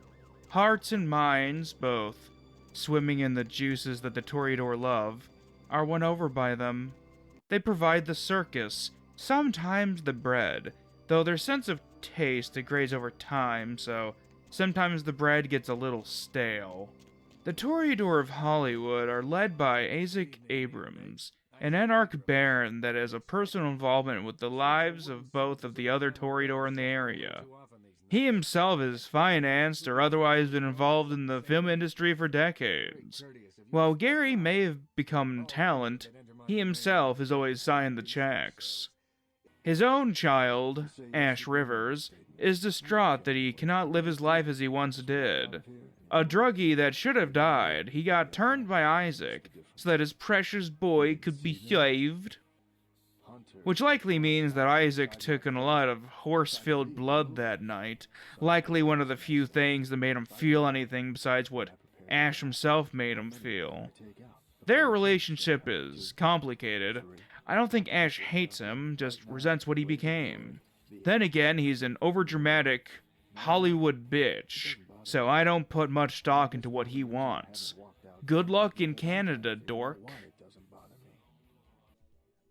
Hearts and minds, both, swimming in the juices that the Toreador love, are won over by them. They provide the circus, sometimes the bread, though their sense of taste degrades over time, so sometimes the bread gets a little stale. The Toreador of Hollywood are led by Isaac Abrams, an Anarch baron that has a personal involvement with the lives of both of the other Toreador in the area. He himself has financed or otherwise been involved in the film industry for decades. While Gary may have become talent, he himself has always signed the checks. His own child, Ash Rivers, is distraught that he cannot live his life as he once did. A druggie that should have died, he got turned by Isaac so that his precious boy could be saved. Which likely means that Isaac took in a lot of horse-filled blood that night, likely one of the few things that made him feel anything besides what Ash himself made him feel. Their relationship is complicated. I don't think Ash hates him, just resents what he became. Then again, he's an overdramatic Hollywood bitch, so I don't put much stock into what he wants. Good luck in Canada, dork.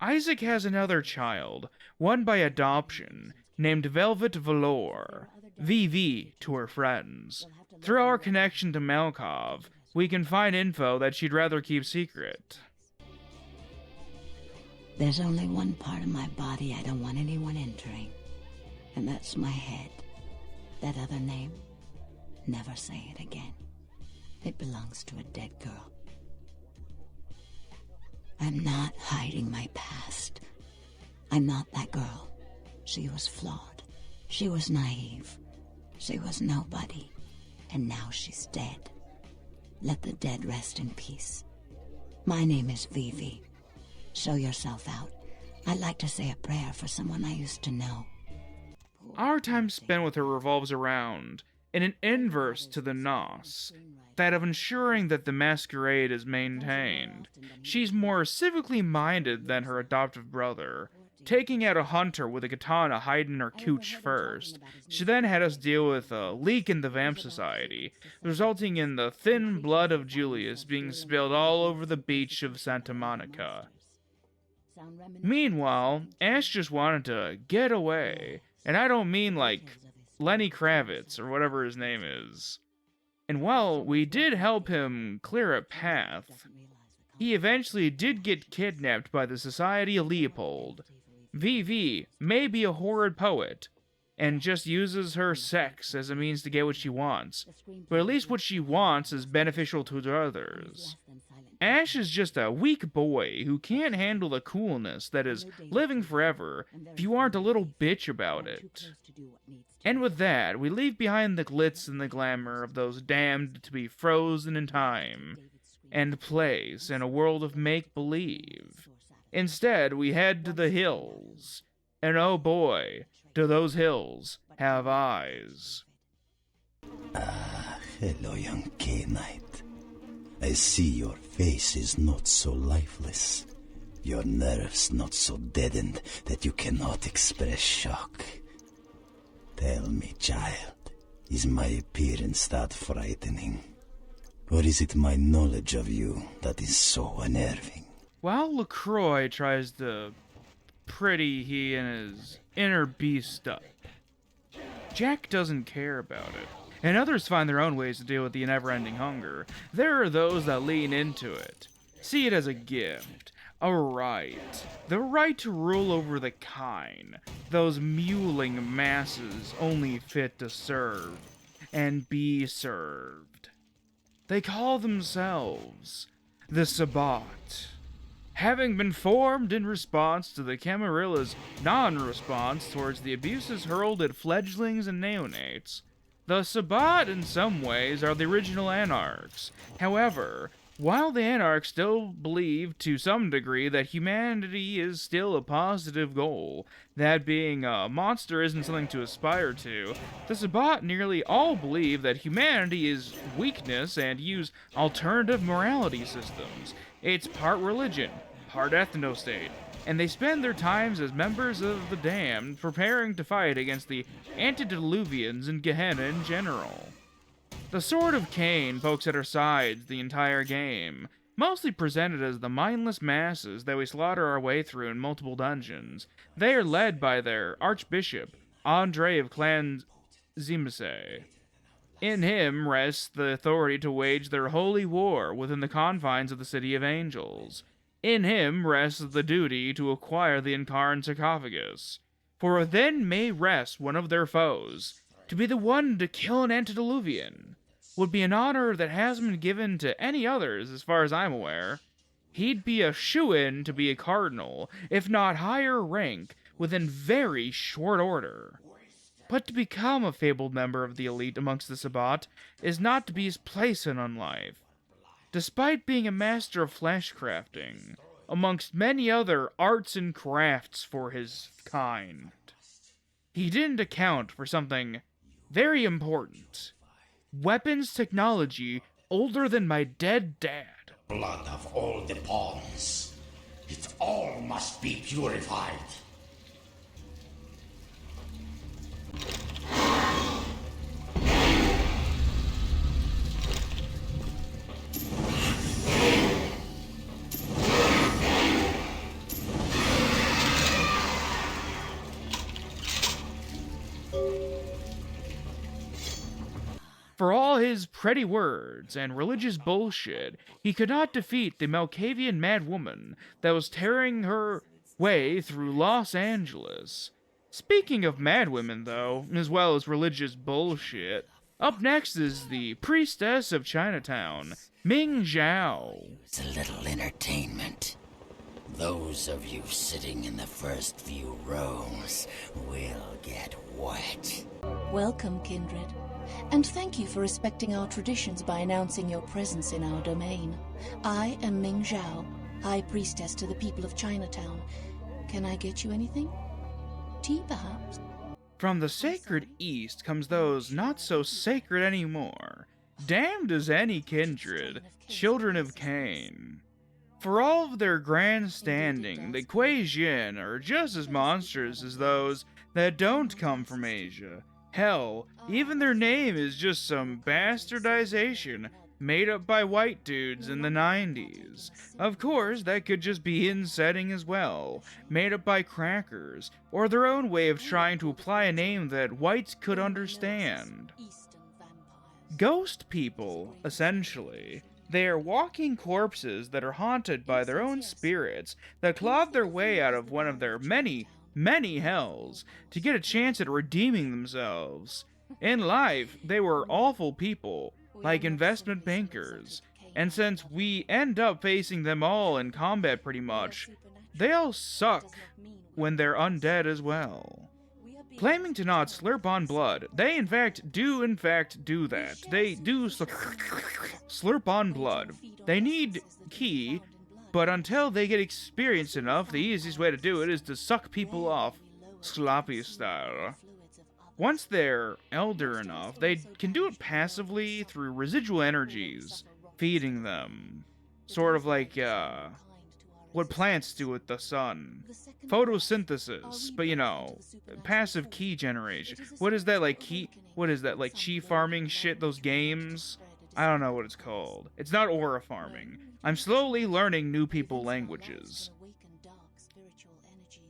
Isaac has another child, one by adoption, named Velvet Velour, VV to her friends. Through our connection to Malkov, we can find info that she'd rather keep secret. There's only one part of my body I don't want anyone entering, and that's my head. That other name, never say it again. It belongs to a dead girl. I'm not hiding my past. I'm not that girl. She was flawed. She was naive. She was nobody. And now she's dead. Let the dead rest in peace. My name is Vivi. Show yourself out. I'd like to say a prayer for someone I used to know. Our time spent with her revolves around, in an inverse to the Nos, that of ensuring that the masquerade is maintained. She's more civically minded than her adoptive brother, taking out a hunter with a katana hiding in her cooch first. She then had us deal with a leak in the Vamp Society, resulting in the thin blood of Julius being spilled all over the beach of Santa Monica. Meanwhile, Ash just wanted to get away, and I don't mean like Lenny Kravitz or whatever his name is. And while we did help him clear a path, he eventually did get kidnapped by the Society of Leopold. VV may be a horrid poet, and just uses her sex as a means to get what she wants, but at least what she wants is beneficial to others. Ash is just a weak boy who can't handle the coolness that is living forever if you aren't a little bitch about it. And with that, we leave behind the glitz and the glamour of those damned to be frozen in time and place in a world of make-believe. Instead, we head to the hills, and oh boy, do those hills have eyes. Ah, hello, young K-Knight. I see your face is not so lifeless. Your nerves not so deadened that you cannot express shock. Tell me, child, is my appearance that frightening? Or is it my knowledge of you that is so unnerving? While LaCroix tries to pretty he and his inner beast up, Jack doesn't care about it. And others find their own ways to deal with the never-ending hunger. There are those that lean into it, see it as a gift, a right, the right to rule over the kine, those mewling masses only fit to serve and be served. They call themselves the Sabbat. Having been formed in response to the Camarilla's non-response towards the abuses hurled at fledglings and neonates, the Sabbat, in some ways, are the original Anarchs. However, while the Anarchs still believe, to some degree, that humanity is still a positive goal, that being a monster isn't something to aspire to, the Sabbat nearly all believe that humanity is weakness and use alternative morality systems. It's part religion, part ethnostate, and they spend their times as members of the damned preparing to fight against the antediluvians and Gehenna in general. The Sword of Cain pokes at our sides the entire game, mostly presented as the mindless masses that we slaughter our way through in multiple dungeons. They are led by their Archbishop, Andrei of Clan Zimise. In him rests the authority to wage their holy war within the confines of the City of Angels. In him rests the duty to acquire the Incarn sarcophagus, for within may rest one of their foes. To be the one to kill an antediluvian would be an honor that hasn't been given to any others as far as I'm aware. He'd be a shoo-in to be a cardinal, if not higher rank, within very short order. But to become a fabled member of the elite amongst the Sabbat is not to be his place in life. Despite being a master of flesh crafting, amongst many other arts and crafts for his kind, he didn't account for something very important. Weapons technology older than my dead dad. Blood of all the pawns. It all must be purified. For all his pretty words and religious bullshit, he could not defeat the Malkavian madwoman that was tearing her way through Los Angeles. Speaking of madwomen, though, as well as religious bullshit, up next is the priestess of Chinatown, Ming-Xiao. It's a little entertainment. Those of you sitting in the first few rows will get wet. Welcome, kindred. And thank you for respecting our traditions by announcing your presence in our domain. I am Ming-Xiao, High Priestess to the people of Chinatown. Can I get you anything? Tea, perhaps? From the sacred east comes those not so sacred anymore, damned as any kindred, children of Cain. For all of their grandstanding, the Kuei-Jin are just as monstrous as those that don't come from Asia. Hell, even their name is just some bastardization made up by white dudes in the 90s. Of course, that could just be in setting as well, made up by crackers, or their own way of trying to apply a name that whites could understand. Ghost people, essentially. They are walking corpses that are haunted by their own spirits that clawed their way out of one of their many hells to get a chance at redeeming themselves. In life, they were awful people, like investment bankers, and since we end up facing them all in combat pretty much, they all suck when they're undead as well. Claiming to not slurp on blood, they in fact do that. They do slurp on blood. They need ki, but until they get experienced enough, the easiest way to do it is to suck people off, sloppy style. Once they're elder enough, they can do it passively through residual energies, feeding them. Sort of like, what plants do with the sun. Photosynthesis, but you know, passive ki generation. What is that, like chi farming shit, those games? I don't know what it's called. It's not aura farming. I'm slowly learning new people languages.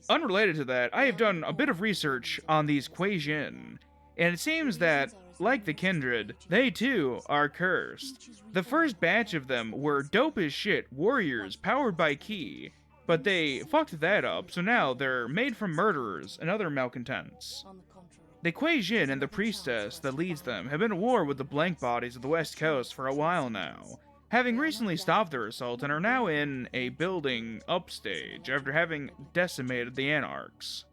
Unrelated to that, I have done a bit of research on these Kuei-Jin, and it seems that, like the kindred, they too are cursed. The first batch of them were dope as shit warriors powered by ki, but they fucked that up, so now they're made from murderers and other malcontents. The Kuei-Jin and the priestess that leads them have been at war with the blank bodies of the West Coast for a while now, having recently stopped their assault and are now in a building upstage after having decimated the Anarchs.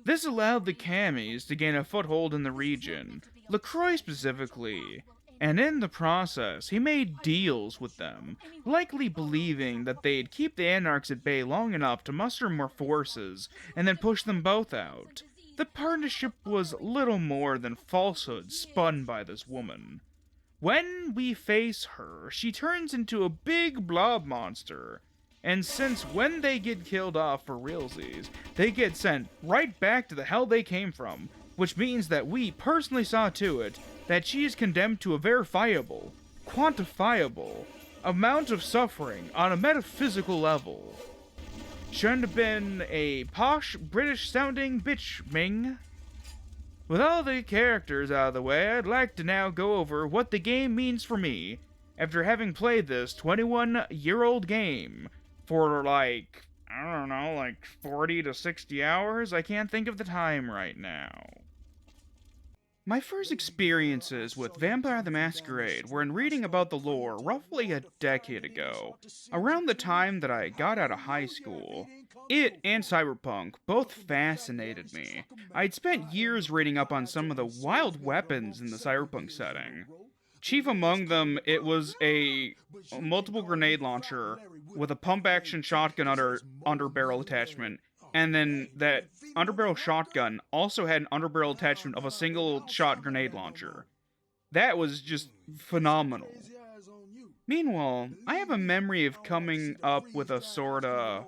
This allowed the Camis to gain a foothold in the region, LaCroix specifically, and in the process, he made deals with them, likely believing that they'd keep the Anarchs at bay long enough to muster more forces and then push them both out. The partnership was little more than falsehood spun by this woman. When we face her, she turns into a big blob monster, and since when they get killed off for realsies, they get sent right back to the hell they came from, which means that we personally saw to it that she is condemned to a verifiable, quantifiable amount of suffering on a metaphysical level. Shouldn't have been a posh, British-sounding bitch, Ming. With all the characters out of the way, I'd like to now go over what the game means for me, after having played this 21-year-old game for like, I don't know, like 40 to 60 hours? I can't think of the time right now. My first experiences with Vampire the Masquerade were in reading about the lore roughly a decade ago, around the time that I got out of high school. It and Cyberpunk both fascinated me. I'd spent years reading up on some of the wild weapons in the Cyberpunk setting. Chief among them, it was a multiple grenade launcher with a pump-action shotgun underbarrel attachment, and then that underbarrel shotgun also had an underbarrel attachment of a single-shot grenade launcher. That was just phenomenal. Meanwhile, I have a memory of coming up with a sorta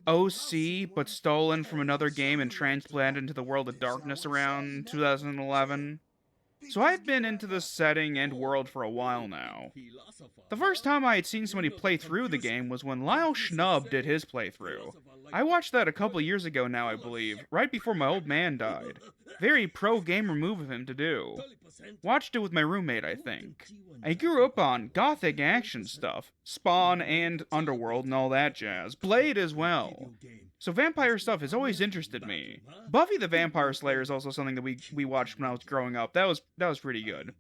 OC, but stolen from another game and transplanted into the World of Darkness around 2011. So I've been into this setting and world for a while now. The first time I had seen somebody play through the game was when Lyle Schnub did his playthrough. I watched that a couple years ago now, I believe, right before my old man died. Very pro-gamer move of him to do. Watched it with my roommate, I think. I grew up on gothic action stuff, Spawn and Underworld and all that jazz, Blade as well. So vampire stuff has always interested me. Buffy the Vampire Slayer is also something that we watched when I was growing up. That was pretty good.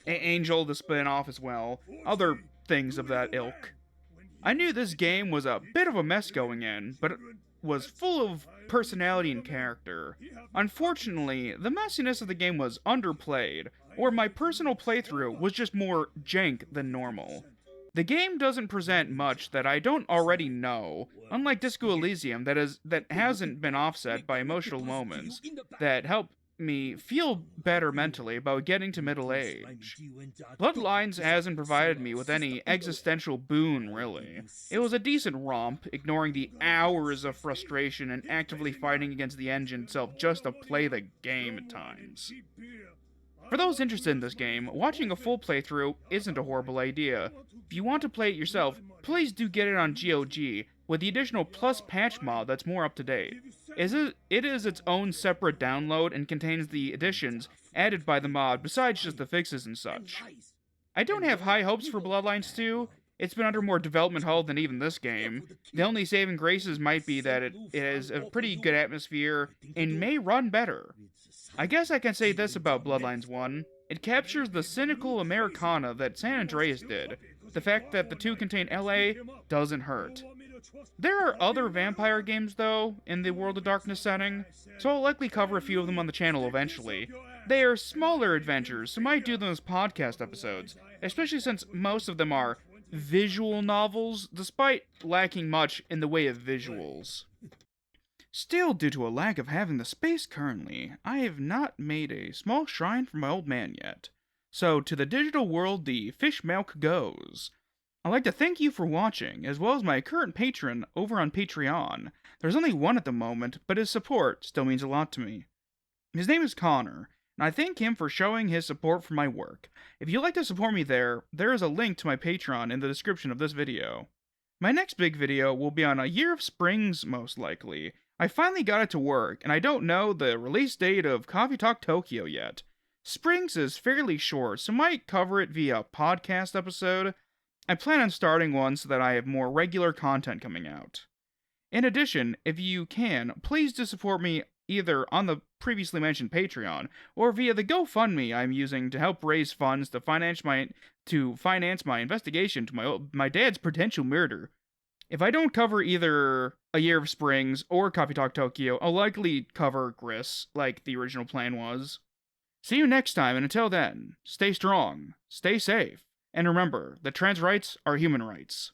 Angel, the spin-off as well. Other things of that ilk. I knew this game was a bit of a mess going in, but it was full of personality and character. Unfortunately, the messiness of the game was underplayed, or my personal playthrough was just more jank than normal. The game doesn't present much that I don't already know, unlike Disco Elysium that hasn't been offset by emotional moments that help me feel better mentally about getting to middle age. Bloodlines hasn't provided me with any existential boon, really. It was a decent romp, ignoring the hours of frustration and actively fighting against the engine itself just to play the game at times. For those interested in this game, watching a full playthrough isn't a horrible idea. If you want to play it yourself, please do get it on GOG, with the additional Plus patch mod that's more up to date. It is its own separate download and contains the additions added by the mod besides just the fixes and such. I don't have high hopes for Bloodlines 2. It's been under more development hell than even this game. The only saving graces might be that it has a pretty good atmosphere and may run better. I guess I can say this about Bloodlines 1. It captures the cynical Americana that San Andreas did. The fact that the two contain LA doesn't hurt. There are other vampire games, though, in the World of Darkness setting, so I'll likely cover a few of them on the channel eventually. They are smaller adventures, so might do them as podcast episodes, especially since most of them are visual novels, despite lacking much in the way of visuals. Still, due to a lack of having the space currently, I have not made a small shrine for my old man yet. So, to the digital world the fish milk goes. I'd like to thank you for watching, as well as my current patron over on Patreon. There's only one at the moment, but his support still means a lot to me. His name is Connor, and I thank him for showing his support for my work. If you'd like to support me there is a link to my Patreon in the description of this video. My next big video will be on A Year of Springs, most likely. I finally got it to work, and I don't know the release date of Coffee Talk Tokyo yet. Springs is fairly short, so might cover it via podcast episode. I plan on starting one so that I have more regular content coming out. In addition, if you can, please do support me either on the previously mentioned Patreon, or via the GoFundMe I'm using to help raise funds to finance my investigation to my dad's potential murder. If I don't cover either A Year of Springs or Coffee Talk Tokyo, I'll likely cover Gris, like the original plan was. See you next time, and until then, stay strong, stay safe, and remember that trans rights are human rights.